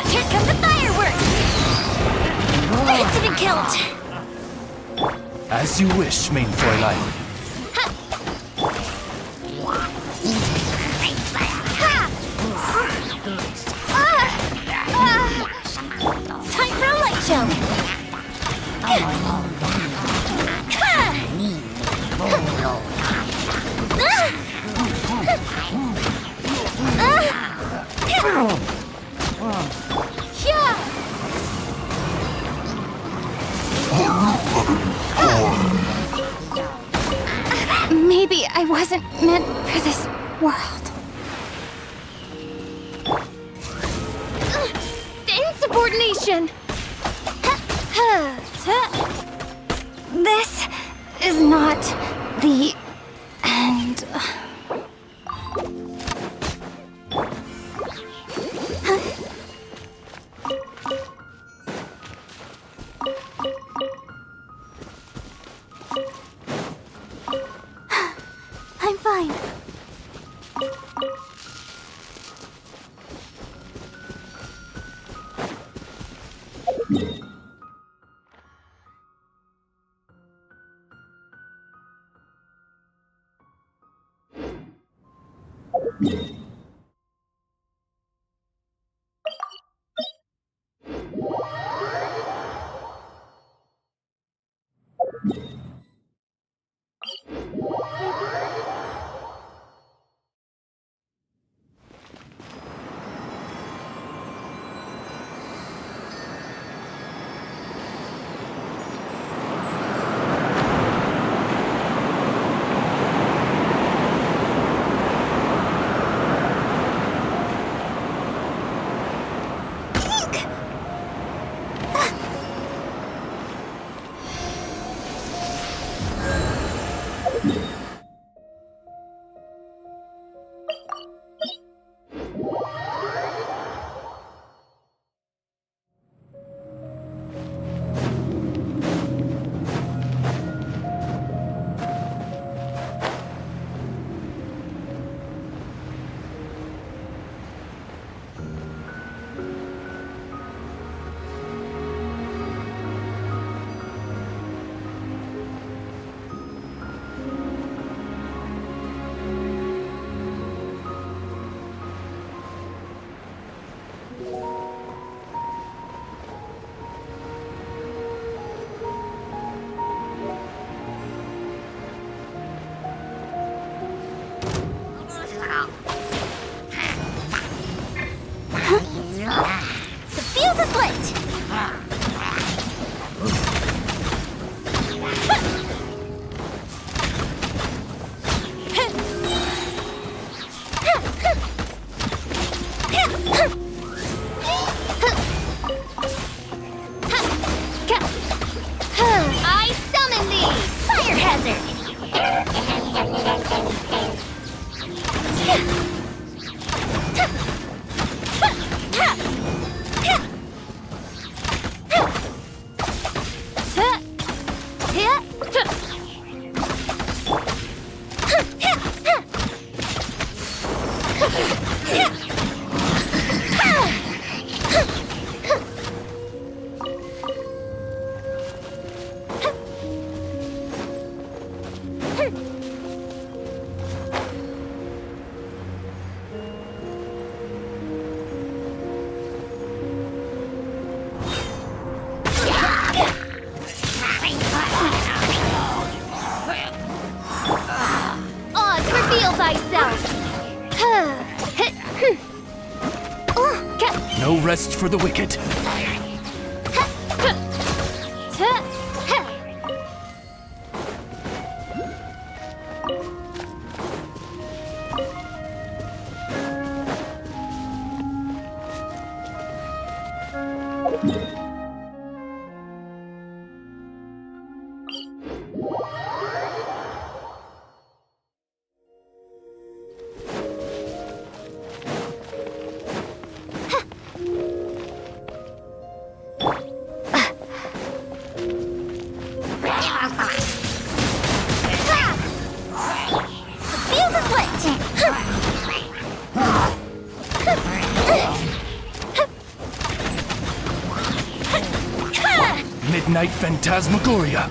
[SPEAKER 1] Here come the fireworks! Incident count!
[SPEAKER 7] As you wish, main Fräulein.
[SPEAKER 1] Time for a light show!
[SPEAKER 6] Maybe I wasn't meant for this world. Insubordination! This is not the end.
[SPEAKER 1] I'm fine. The fuse is lit! I summon thee! Fire hazard! Oz, reveal thyself!
[SPEAKER 7] No rest for the wicked.
[SPEAKER 1] Fuse is lit!
[SPEAKER 7] Midnight Phantasmagoria.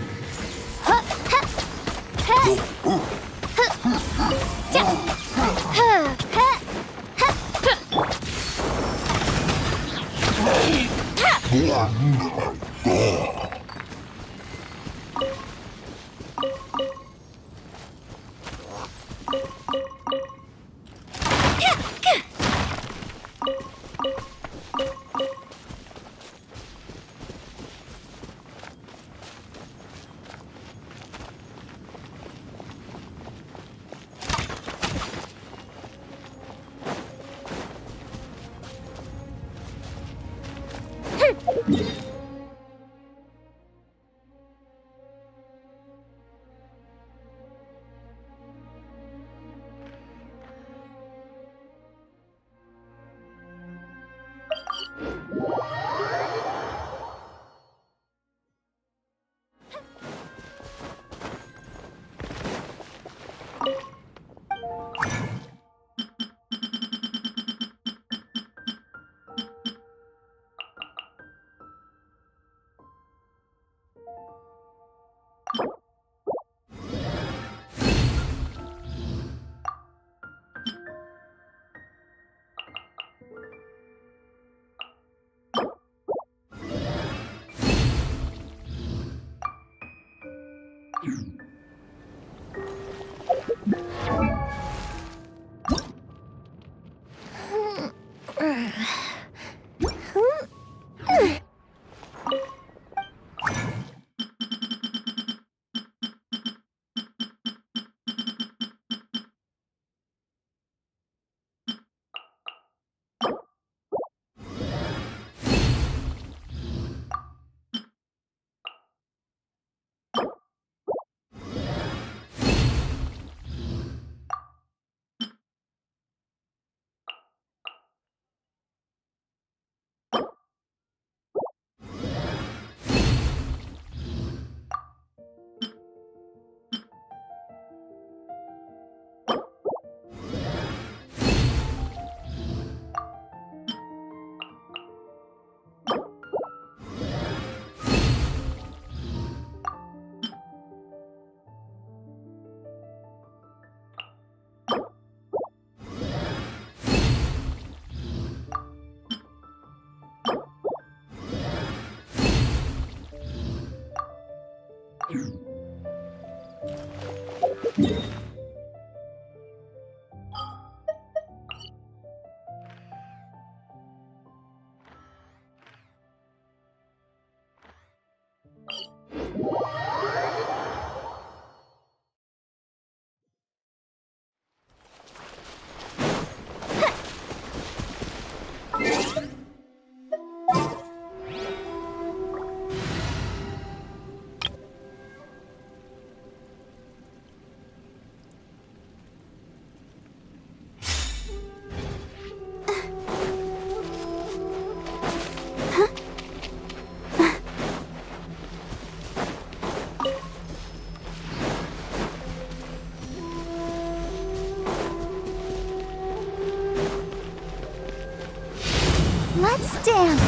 [SPEAKER 1] Let's dance.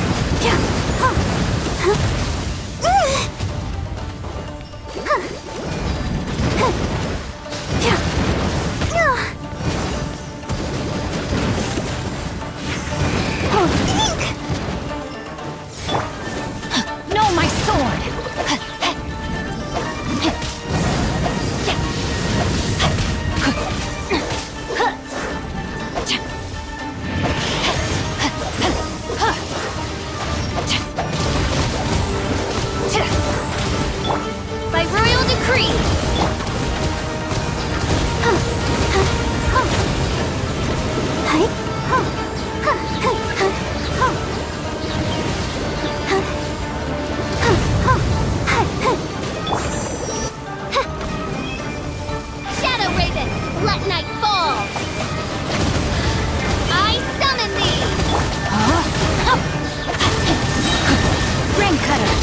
[SPEAKER 1] Yeah. Huh. Huh. Huh. Huh. Yeah. Oh, eek.
[SPEAKER 8] No, my sword!
[SPEAKER 6] By royal decree!
[SPEAKER 1] Hey. Huh. Huh. Hey. Huh. Huh. Huh. Huh. Huh. Hey. Hey.
[SPEAKER 6] Shadow Raven, let night fall! I summon thee!
[SPEAKER 8] Ring cutter!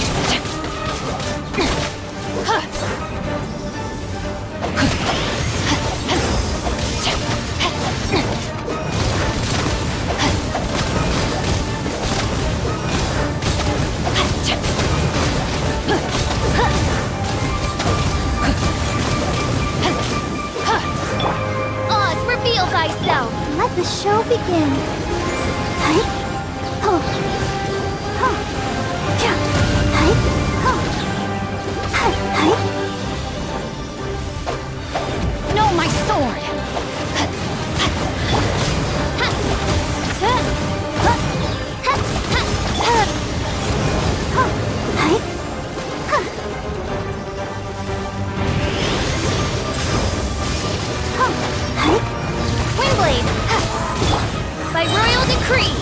[SPEAKER 6] Oz, reveal thyself!
[SPEAKER 1] Let the show begin. Hey. Huh. Huh. Yeah. Hey. Huh. Hey. Hey.
[SPEAKER 8] No, my sword!
[SPEAKER 6] Windblade! By royal decree!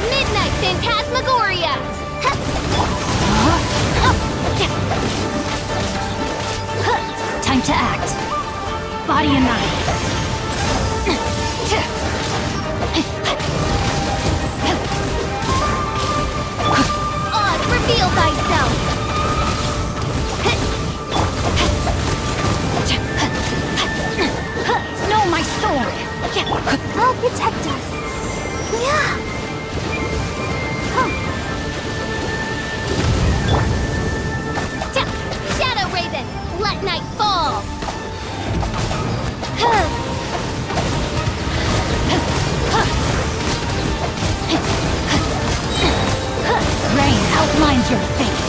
[SPEAKER 6] Midnight Phantasmagoria!
[SPEAKER 8] Time to act. Body and mind.
[SPEAKER 6] Oz, reveal thyself!
[SPEAKER 8] No, my sword!
[SPEAKER 1] I'll protect us. Yeah.
[SPEAKER 6] Shadow Raven, let night fall!
[SPEAKER 8] Rain outlines your fate.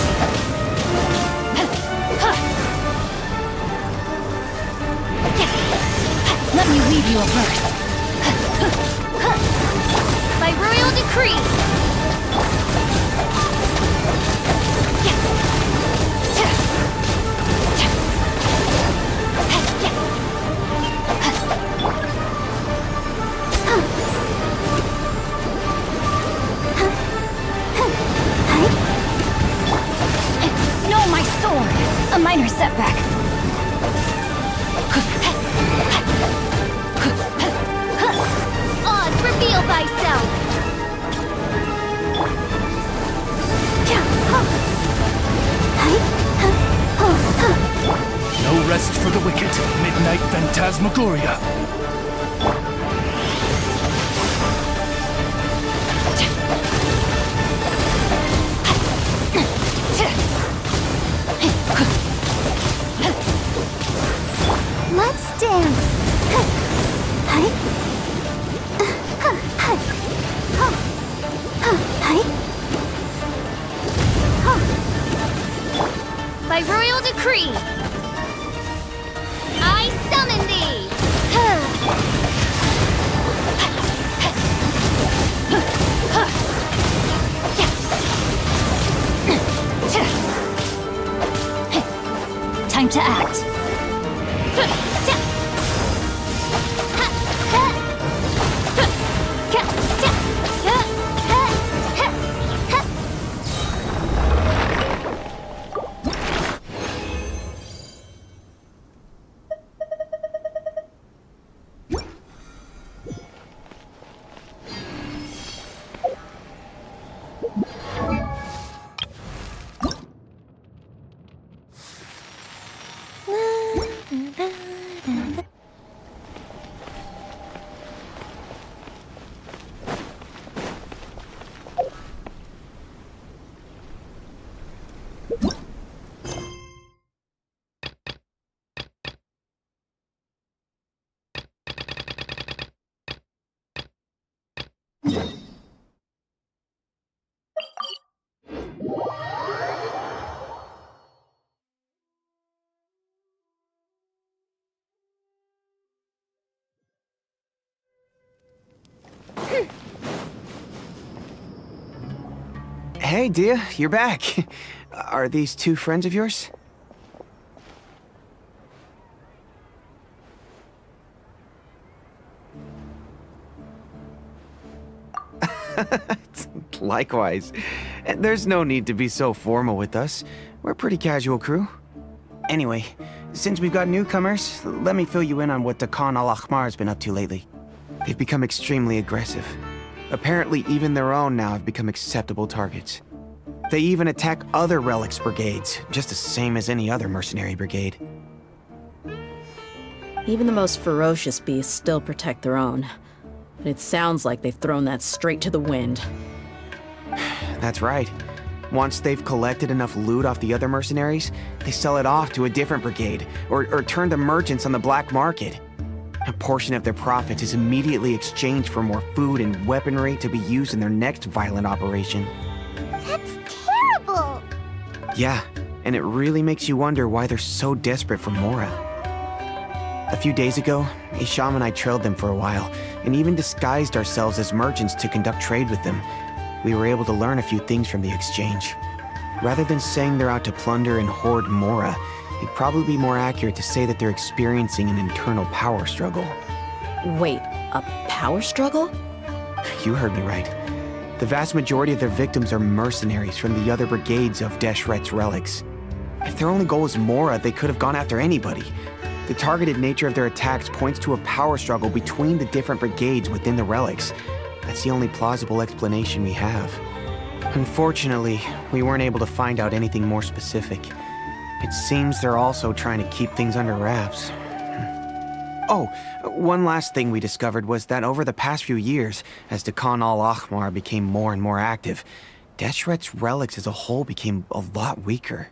[SPEAKER 8] Let me leave you a verse.
[SPEAKER 6] By royal decree!
[SPEAKER 8] No, my sword! A minor setback.
[SPEAKER 6] Oz, reveal thyself!
[SPEAKER 7] No rest for the wicked. Midnight Phantasmagoria.
[SPEAKER 1] Let's dance. Hi.
[SPEAKER 6] By royal decree, I summon thee!
[SPEAKER 8] Time to act.
[SPEAKER 9] Hey, Dia, you're back. Are these two friends of yours? Likewise. There's no need to be so formal with us. We're a pretty casual crew. Anyway, since we've got newcomers, let me fill you in on what Dakan al-Ahmar has been up to lately. They've become extremely aggressive. Apparently, even their own now have become acceptable targets. They even attack other relics brigades, just the same as any other mercenary brigade.
[SPEAKER 2] Even the most ferocious beasts still protect their own. But it sounds like they've thrown that straight to the wind.
[SPEAKER 9] That's right. Once they've collected enough loot off the other mercenaries, they sell it off to a different brigade, or turn to merchants on the black market. A portion of their profits is immediately exchanged for more food and weaponry to be used in their next violent operation.
[SPEAKER 1] That's terrible!
[SPEAKER 9] Yeah, and it really makes you wonder why they're so desperate for Mora. A few days ago, Isham and I trailed them for a while, and even disguised ourselves as merchants to conduct trade with them. We were able to learn a few things from the exchange. Rather than saying they're out to plunder and hoard Mora, it'd probably be more accurate to say that they're experiencing an internal power struggle.
[SPEAKER 2] Wait, a power struggle?
[SPEAKER 9] You heard me right. The vast majority of their victims are mercenaries from the other brigades of Deshret's relics. If their only goal is Mora, they could have gone after anybody. The targeted nature of their attacks points to a power struggle between the different brigades within the relics. That's the only plausible explanation we have. Unfortunately, we weren't able to find out anything more specific. It seems they're also trying to keep things under wraps. Oh, one last thing we discovered was that over the past few years, as Dakan al-Ahmar became more and more active, Deshret's relics as a whole became a lot weaker.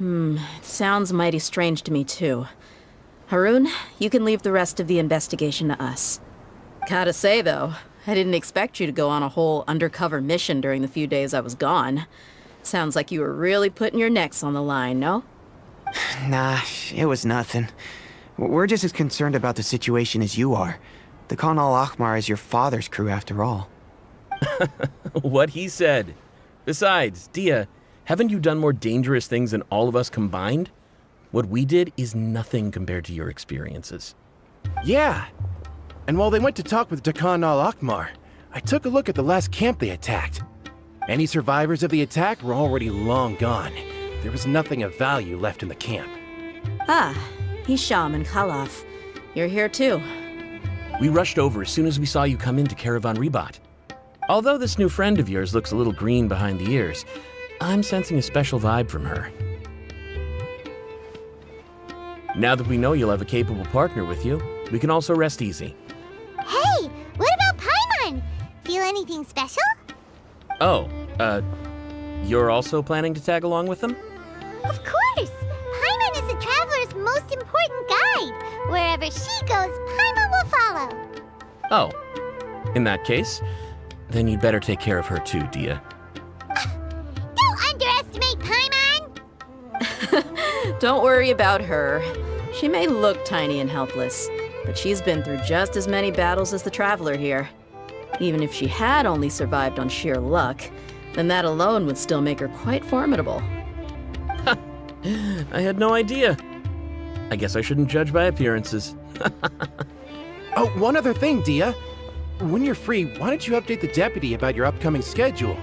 [SPEAKER 2] It sounds mighty strange to me, too. Harun, you can leave the rest of the investigation to us. Gotta say, though, I didn't expect you to go on a whole undercover mission during the few days I was gone. Sounds like you were really putting your necks on the line, no?
[SPEAKER 9] Nah, it was nothing. We're just as concerned about the situation as you are. Dakan al-Ahmar is your father's crew, after all.
[SPEAKER 10] What he said. Besides, Dia, haven't you done more dangerous things than all of us combined? What we did is nothing compared to your experiences.
[SPEAKER 11] Yeah. And while they went to talk with Dakan al-Ahmar, I took a look at the last camp they attacked. Any survivors of the attack were already long gone. There was nothing of value left in the camp.
[SPEAKER 2] Ah, Hisham and Khalaf. You're here too.
[SPEAKER 10] We rushed over as soon as we saw you come into Caravan Ribat. Although this new friend of yours looks a little green behind the ears, I'm sensing a special vibe from her. Now that we know you'll have a capable partner with you, we can also rest easy.
[SPEAKER 1] Hey, what about Paimon? Feel anything special?
[SPEAKER 10] Oh, you're also planning to tag along with them?
[SPEAKER 1] Of course! Paimon is the traveler's most important guide. Wherever she goes, Paimon will follow.
[SPEAKER 10] Oh, in that case, then you'd better take care of her too, Dia.
[SPEAKER 1] Don't underestimate Paimon!
[SPEAKER 2] Don't worry about her. She may look tiny and helpless, but she's been through just as many battles as the traveler here. Even if she had only survived on sheer luck, then that alone would still make her quite formidable.
[SPEAKER 10] I had no idea. I guess I shouldn't judge by appearances.
[SPEAKER 11] Oh, one other thing, Dia. When you're free, why don't you update the deputy about your upcoming schedule?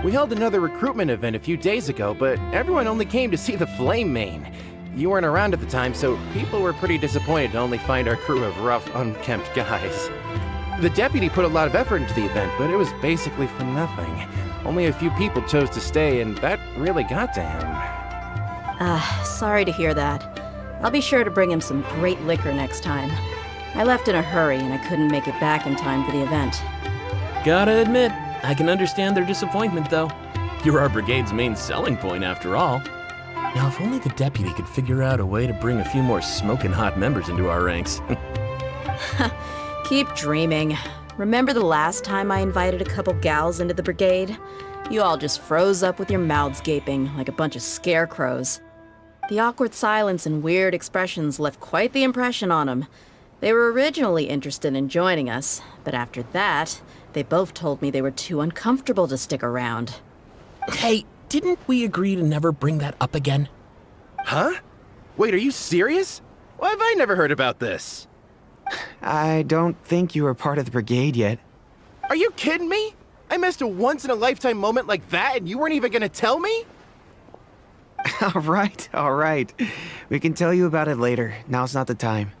[SPEAKER 11] We held another recruitment event a few days ago, but everyone only came to see the Flame Mane. You weren't around at the time, so people were pretty disappointed to only find our crew of rough, unkempt guys. The deputy put a lot of effort into the event, but it was basically for nothing. Only a few people chose to stay, and that really got to him.
[SPEAKER 2] Sorry to hear that. I'll be sure to bring him some great liquor next time. I left in a hurry and I couldn't make it back in time for the event.
[SPEAKER 10] Gotta admit, I can understand their disappointment, though. You're our brigade's main selling point, after all. Now, if only the deputy could figure out a way to bring a few more smoking hot members into our ranks.
[SPEAKER 2] Keep dreaming. Remember the last time I invited a couple gals into the brigade? You all just froze up with your mouths gaping like a bunch of scarecrows. The awkward silence and weird expressions left quite the impression on them. They were originally interested in joining us, but after that, they both told me they were too uncomfortable to stick around.
[SPEAKER 10] Hey, didn't we agree to never bring that up again?
[SPEAKER 11] Huh? Wait, are you serious? Why have I never heard about this?
[SPEAKER 9] I don't think you were part of the brigade yet.
[SPEAKER 11] Are you kidding me? I missed a once-in-a-lifetime moment like that and you weren't even gonna tell me?
[SPEAKER 9] All right. We can tell you about it later. Now's not the time.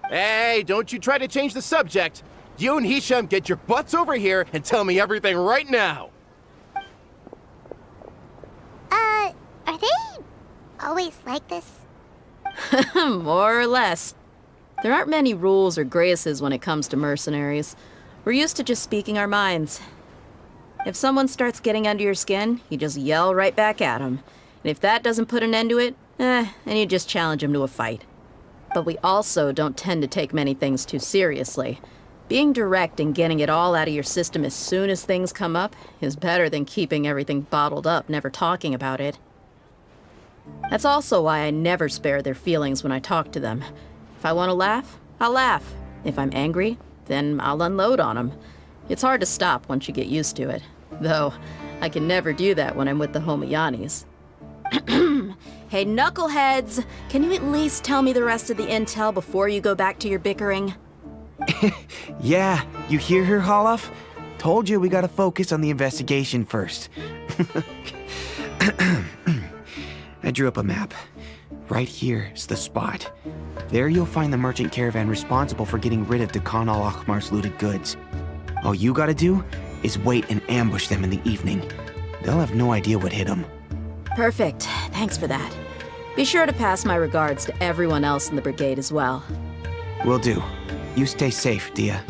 [SPEAKER 11] Hey, don't you try to change the subject. You and Hisham get your butts over here and tell me everything right now.
[SPEAKER 1] Are they always like this?
[SPEAKER 2] More or less. There aren't many rules or graces when it comes to mercenaries. We're used to just speaking our minds. If someone starts getting under your skin, you just yell right back at them. And if that doesn't put an end to it, then you just challenge them to a fight. But we also don't tend to take many things too seriously. Being direct and getting it all out of your system as soon as things come up is better than keeping everything bottled up, never talking about it. That's also why I never spare their feelings when I talk to them. If I want to laugh, I'll laugh. If I'm angry, then I'll unload on them. It's hard to stop once you get used to it. Though, I can never do that when I'm with the Homayanis. Hey, knuckleheads! Can you at least tell me the rest of the intel before you go back to your bickering?
[SPEAKER 9] Yeah, you hear her, Khalaf? Told you we gotta focus on the investigation first. I drew up a map. Right here's the spot. There you'll find the merchant caravan responsible for getting rid of Dakan al-Ahmar's looted goods. All you gotta do is wait and ambush them in the evening. They'll have no idea what hit them.
[SPEAKER 2] Perfect. Thanks for that. Be sure to pass my regards to everyone else in the brigade as well.
[SPEAKER 9] Will do. You stay safe, Dia.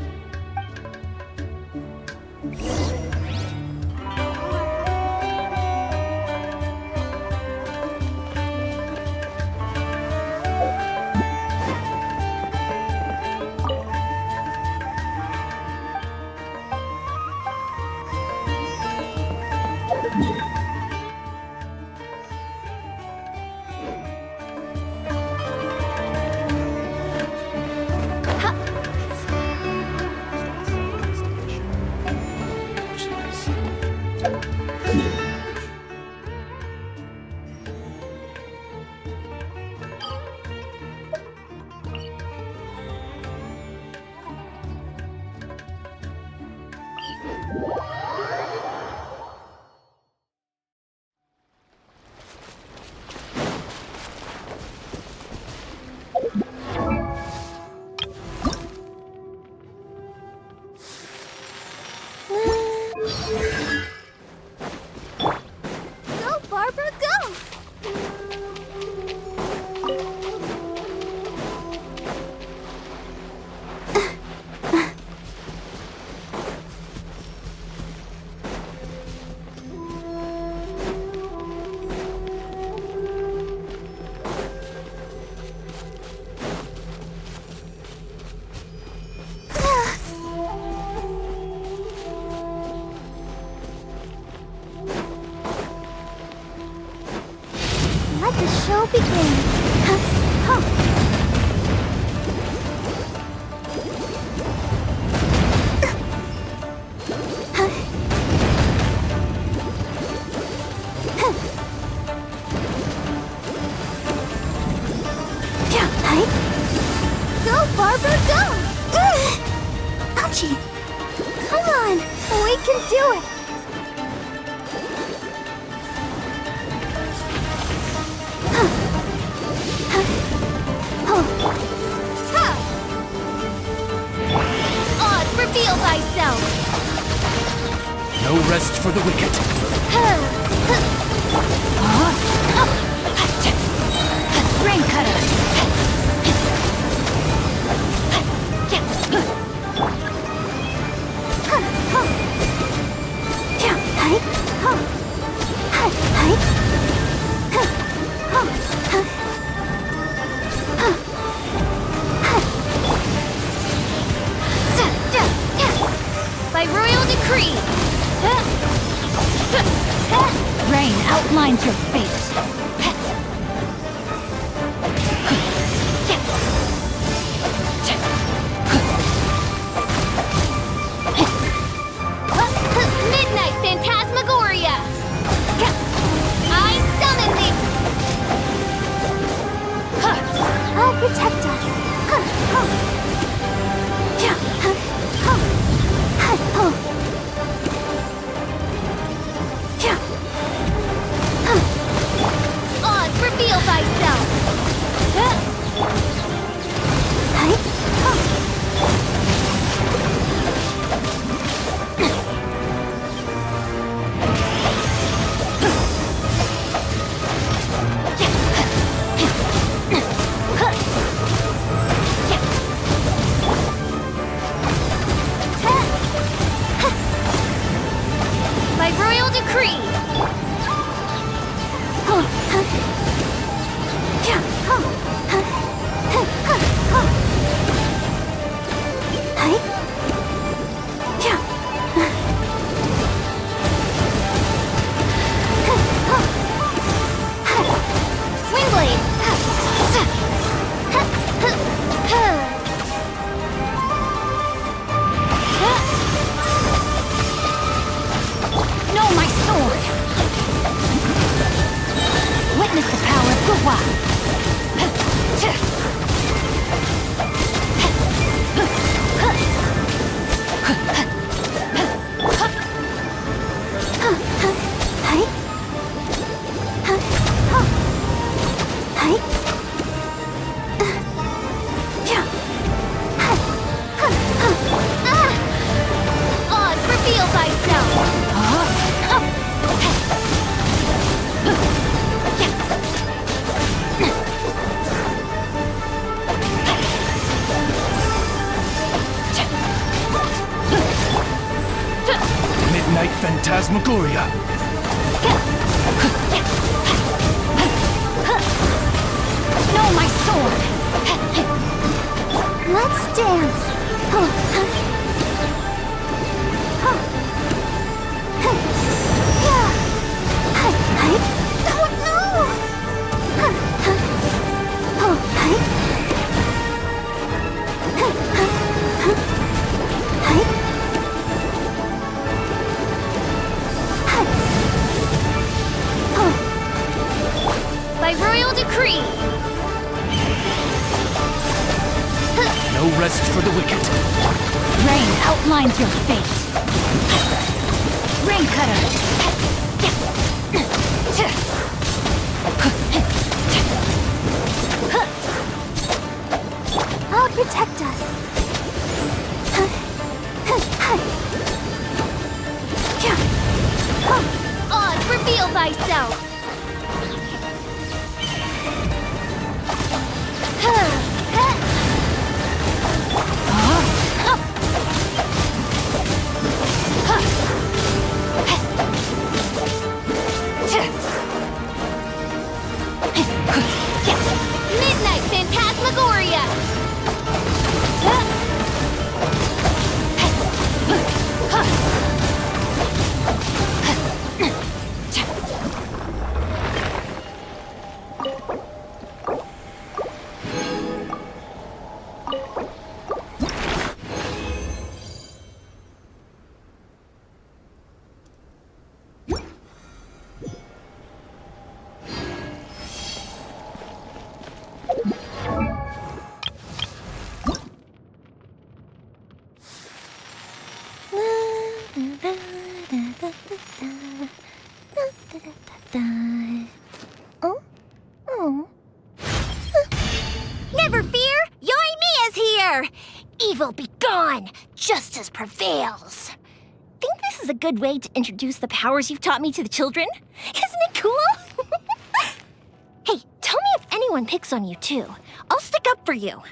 [SPEAKER 1] show begin. Go, Barbara, go! Ouchie! Come on, we can do it! Oz, reveal thyself!
[SPEAKER 7] No rest for the wicked.
[SPEAKER 8] Rain cutter.
[SPEAKER 1] By royal decree,
[SPEAKER 8] Rain outlines your fate.
[SPEAKER 1] Midnight Phantasmagoria! I summon thee! I'll protect us. Oz, reveal thyself! By royal decree! Windblade!
[SPEAKER 8] No, my sword! Witness the power of Gua.
[SPEAKER 1] Oz, reveal thyself!
[SPEAKER 7] Midnight Phantasmagoria.
[SPEAKER 8] No, my sword!
[SPEAKER 1] Let's dance! By royal decree!
[SPEAKER 7] No rest for the wicked.
[SPEAKER 8] Rain outlines your fate. Rain cutter.
[SPEAKER 1] I'll protect us. Oz, reveal thyself! Midnight Phantasmagoria!
[SPEAKER 8] there! Evil be gone! Justice prevails! Think this is a good way to introduce the powers you've taught me to the children? Isn't it cool? Hey, tell me if anyone picks on you, too. I'll stick up for you.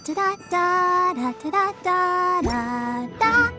[SPEAKER 1] Da-da-da-da-da-da-da-da.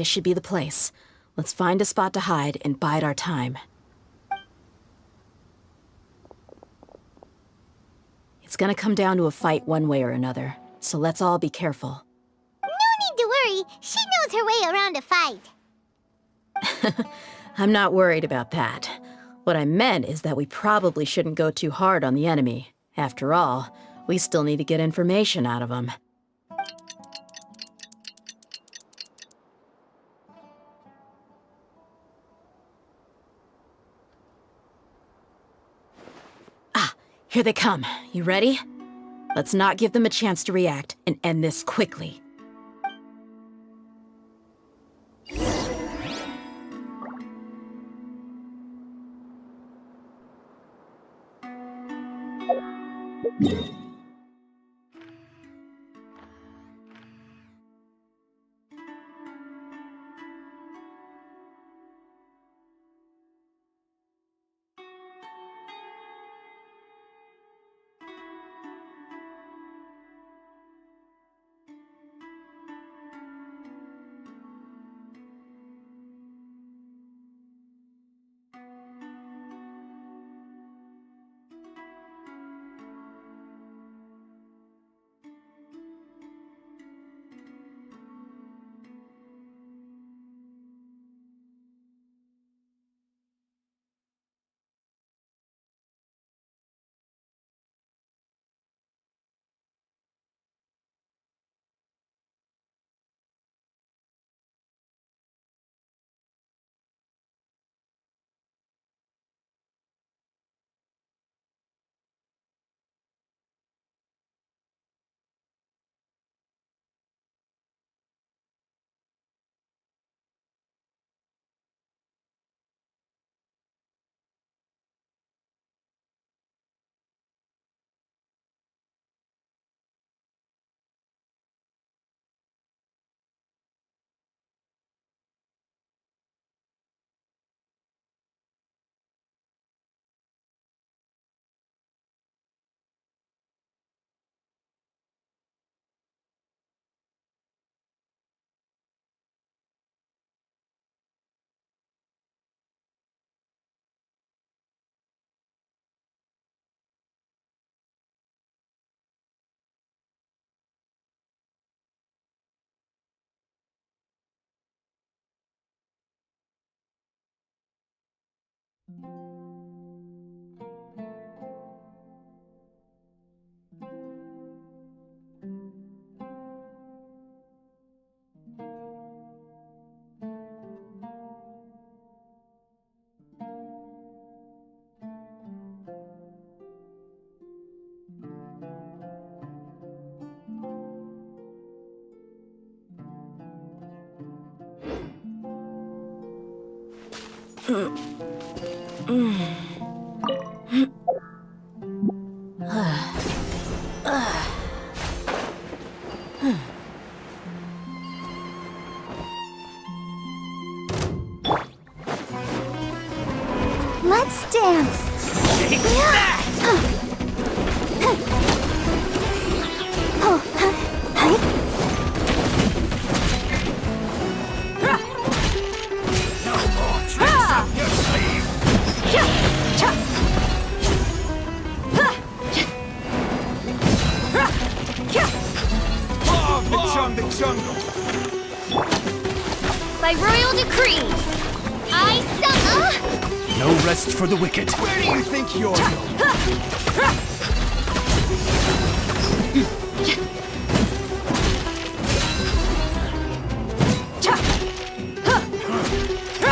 [SPEAKER 2] This should be the place. Let's find a spot to hide and bide our time. It's gonna come down to a fight one way or another, so let's all be careful.
[SPEAKER 1] No need to worry. She knows her way around a fight.
[SPEAKER 2] I'm not worried about that. What I meant is that we probably shouldn't go too hard on the enemy. After all, we still need to get information out of them. Here they come. You ready? Let's not give them a chance to react and end this quickly.
[SPEAKER 1] Let's dance.
[SPEAKER 4] The jungle.
[SPEAKER 8] By royal decree, I summon.
[SPEAKER 7] No rest for the wicked.
[SPEAKER 4] Where do you think you're going?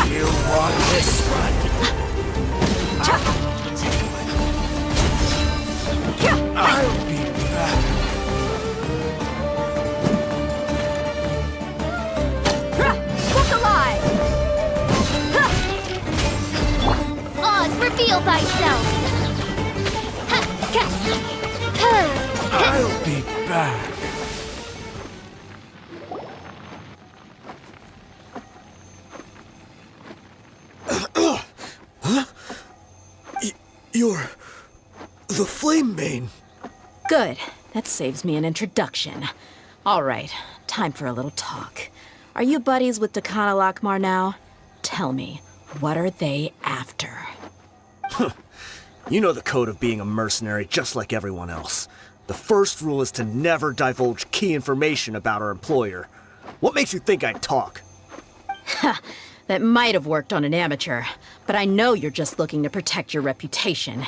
[SPEAKER 7] You want this one? I'll be back.
[SPEAKER 8] Look alive! Oz, reveal thyself!
[SPEAKER 7] I'll be back. You're the Flame Mane.
[SPEAKER 2] Good. That saves me an introduction. All right, time for a little talk. Are you buddies with Dakana Lakmar now? Tell me, what are they after?
[SPEAKER 12] You know the code of being a mercenary just like everyone else. The first rule is to never divulge key information about our employer. What makes you think I'd talk?
[SPEAKER 2] That might have worked on an amateur, but I know you're just looking to protect your reputation.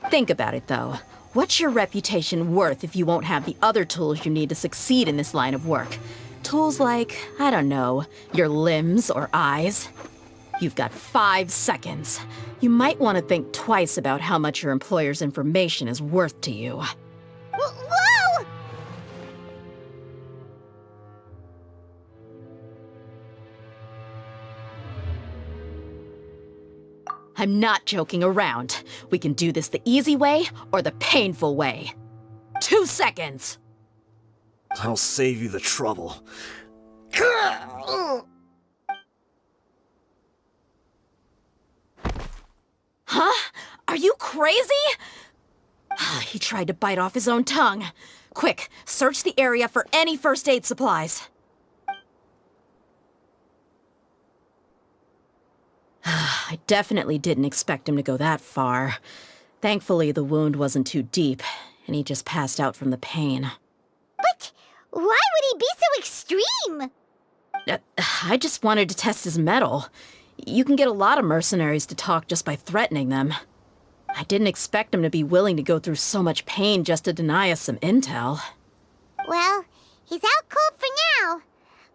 [SPEAKER 2] Think about it, though. What's your reputation worth if you won't have the other tools you need to succeed in this line of work? Tools like, I don't know, your limbs or eyes? You've got 5 seconds. You might want to think twice about how much your employer's information is worth to you.
[SPEAKER 1] Whoa!
[SPEAKER 2] I'm not joking around. We can do this the easy way or the painful way. 2 seconds!
[SPEAKER 12] I'll save you the trouble.
[SPEAKER 2] Huh? Are you crazy? He tried to bite off his own tongue. Quick, search the area for any first aid supplies. I definitely didn't expect him to go that far. Thankfully, the wound wasn't too deep, and he just passed out from the pain.
[SPEAKER 1] But why would he be so extreme?
[SPEAKER 2] I just wanted to test his mettle. You can get a lot of mercenaries to talk just by threatening them. I didn't expect him to be willing to go through so much pain just to deny us some intel.
[SPEAKER 1] Well, he's out cold for now.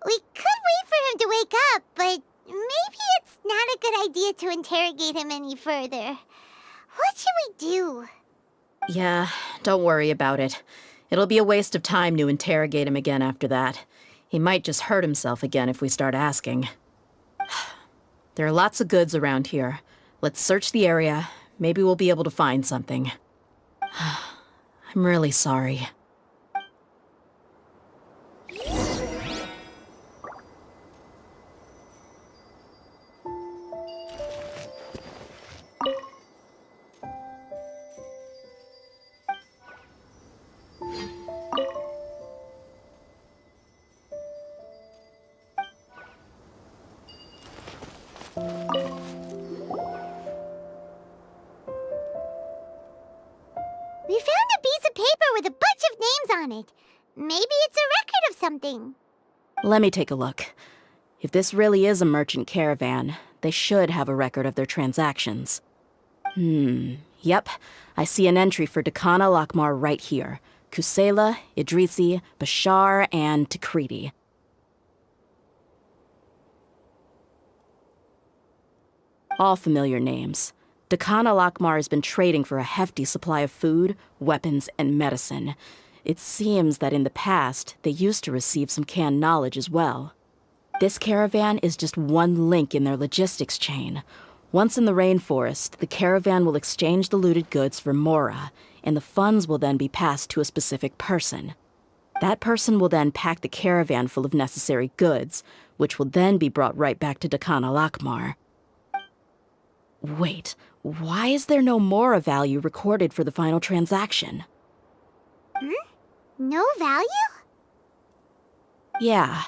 [SPEAKER 1] We could wait for him to wake up, but maybe it's not a good idea to interrogate him any further. What should we do?
[SPEAKER 2] Yeah, don't worry about it. It'll be a waste of time to interrogate him again after that. He might just hurt himself again if we start asking. There are lots of goods around here. Let's search the area. Maybe we'll be able to find something. I'm really sorry.
[SPEAKER 1] We found a piece of paper with a bunch of names on it. Maybe it's a record of something.
[SPEAKER 2] Let me take a look. If this really is a merchant caravan, they should have a record of their transactions. Yep. I see an entry for Dakana Lakmar right here. Kusela, Idrisi, Bashar, and Takriti. All familiar names. Dakana Lakmar has been trading for a hefty supply of food, weapons, and medicine. It seems that in the past, they used to receive some canned knowledge as well. This caravan is just one link in their logistics chain. Once in the rainforest, the caravan will exchange the looted goods for Mora, and the funds will then be passed to a specific person. That person will then pack the caravan full of necessary goods, which will then be brought right back to Dakana Lakmar. Wait, why is there no Mora value recorded for the final transaction?
[SPEAKER 1] No value?
[SPEAKER 2] Yeah,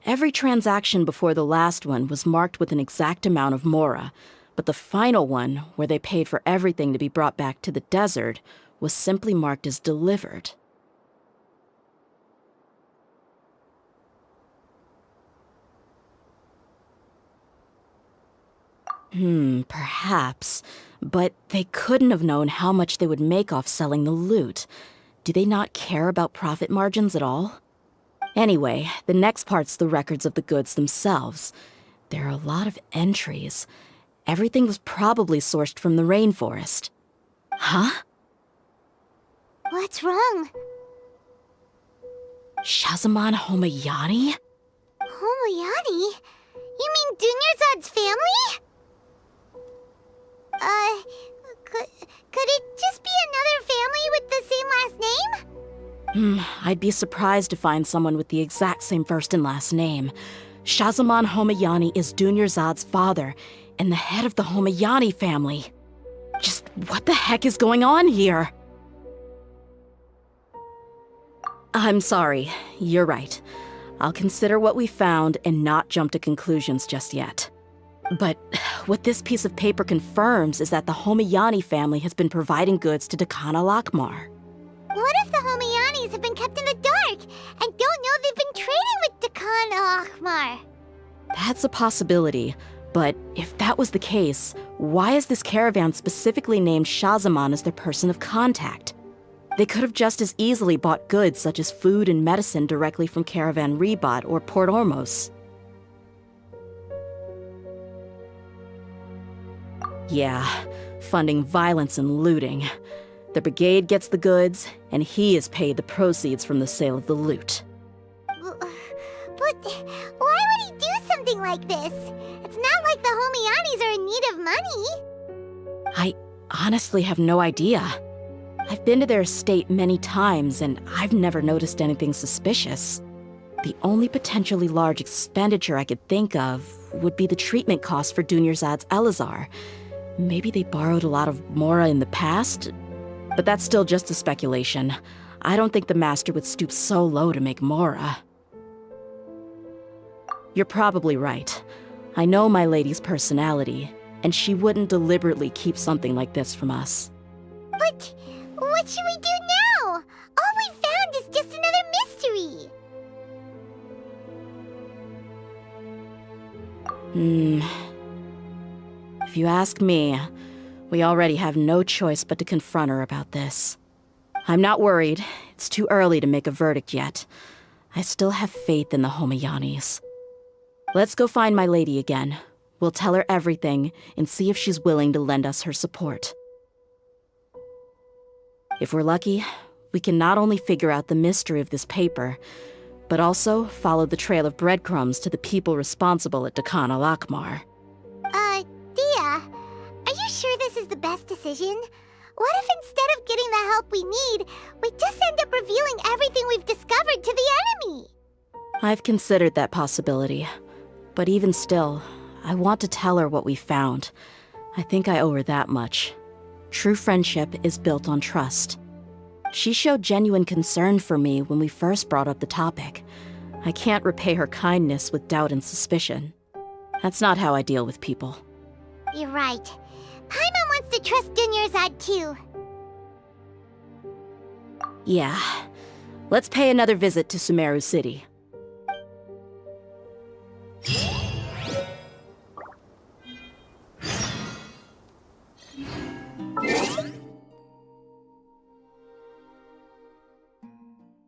[SPEAKER 2] every transaction before the last one was marked with an exact amount of Mora, but the final one, where they paid for everything to be brought back to the desert, was simply marked as delivered. Perhaps. But they couldn't have known how much they would make off selling the loot. Do they not care about profit margins at all? Anyway, the next part's the records of the goods themselves. There are a lot of entries. Everything was probably sourced from the rainforest. Huh?
[SPEAKER 1] What's wrong?
[SPEAKER 2] Shahzaman Homayani?
[SPEAKER 1] Homayani? You mean Dunyarzad's family? Could it just be another family with the same last name?
[SPEAKER 2] I'd be surprised to find someone with the exact same first and last name. Shahzaman Homayani is Dunyarzad's father, and the head of the Homayani family. Just what the heck is going on here? I'm sorry, you're right. I'll consider what we found and not jump to conclusions just yet. But what this piece of paper confirms is that the Homayani family has been providing goods to Dakana Lakmar.
[SPEAKER 1] What if the Homayanis have been kept in the dark and don't know they've been trading with Dakana Lakmar?
[SPEAKER 2] That's a possibility, but if that was the case, why is this caravan specifically named Shahzaman as their person of contact? They could have just as easily bought goods such as food and medicine directly from Caravan Ribat or Port Ormos. Yeah, funding violence and looting. The brigade gets the goods, and he is paid the proceeds from the sale of the loot.
[SPEAKER 1] But why would he do something like this? It's not like the Homayanis are in need of money.
[SPEAKER 2] I honestly have no idea. I've been to their estate many times, and I've never noticed anything suspicious. The only potentially large expenditure I could think of would be the treatment costs for Dunyarzad's Elazar. Maybe they borrowed a lot of Mora in the past? But that's still just a speculation. I don't think the Master would stoop so low to make Mora. You're probably right. I know my lady's personality, and she wouldn't deliberately keep something like this from us.
[SPEAKER 1] But what should we do now? All we found is just another mystery.
[SPEAKER 2] If you ask me, we already have no choice but to confront her about this. I'm not worried. It's too early to make a verdict yet. I still have faith in the Homayanis. Let's go find my lady again. We'll tell her everything and see if she's willing to lend us her support. If we're lucky, we can not only figure out the mystery of this paper, but also follow the trail of breadcrumbs to the people responsible at Dakana Lakmar.
[SPEAKER 1] Dia, are you sure this is the best decision? What if instead of getting the help we need, we just end up revealing everything we've discovered to the enemy?
[SPEAKER 2] I've considered that possibility. But even still, I want to tell her what we found. I think I owe her that much. True friendship is built on trust. She showed genuine concern for me when we first brought up the topic. I can't repay her kindness with doubt and suspicion. That's not how I deal with people.
[SPEAKER 1] You're right. Paimon wants to trust Dunyarzad too.
[SPEAKER 2] Yeah. Let's pay another visit to Sumeru City.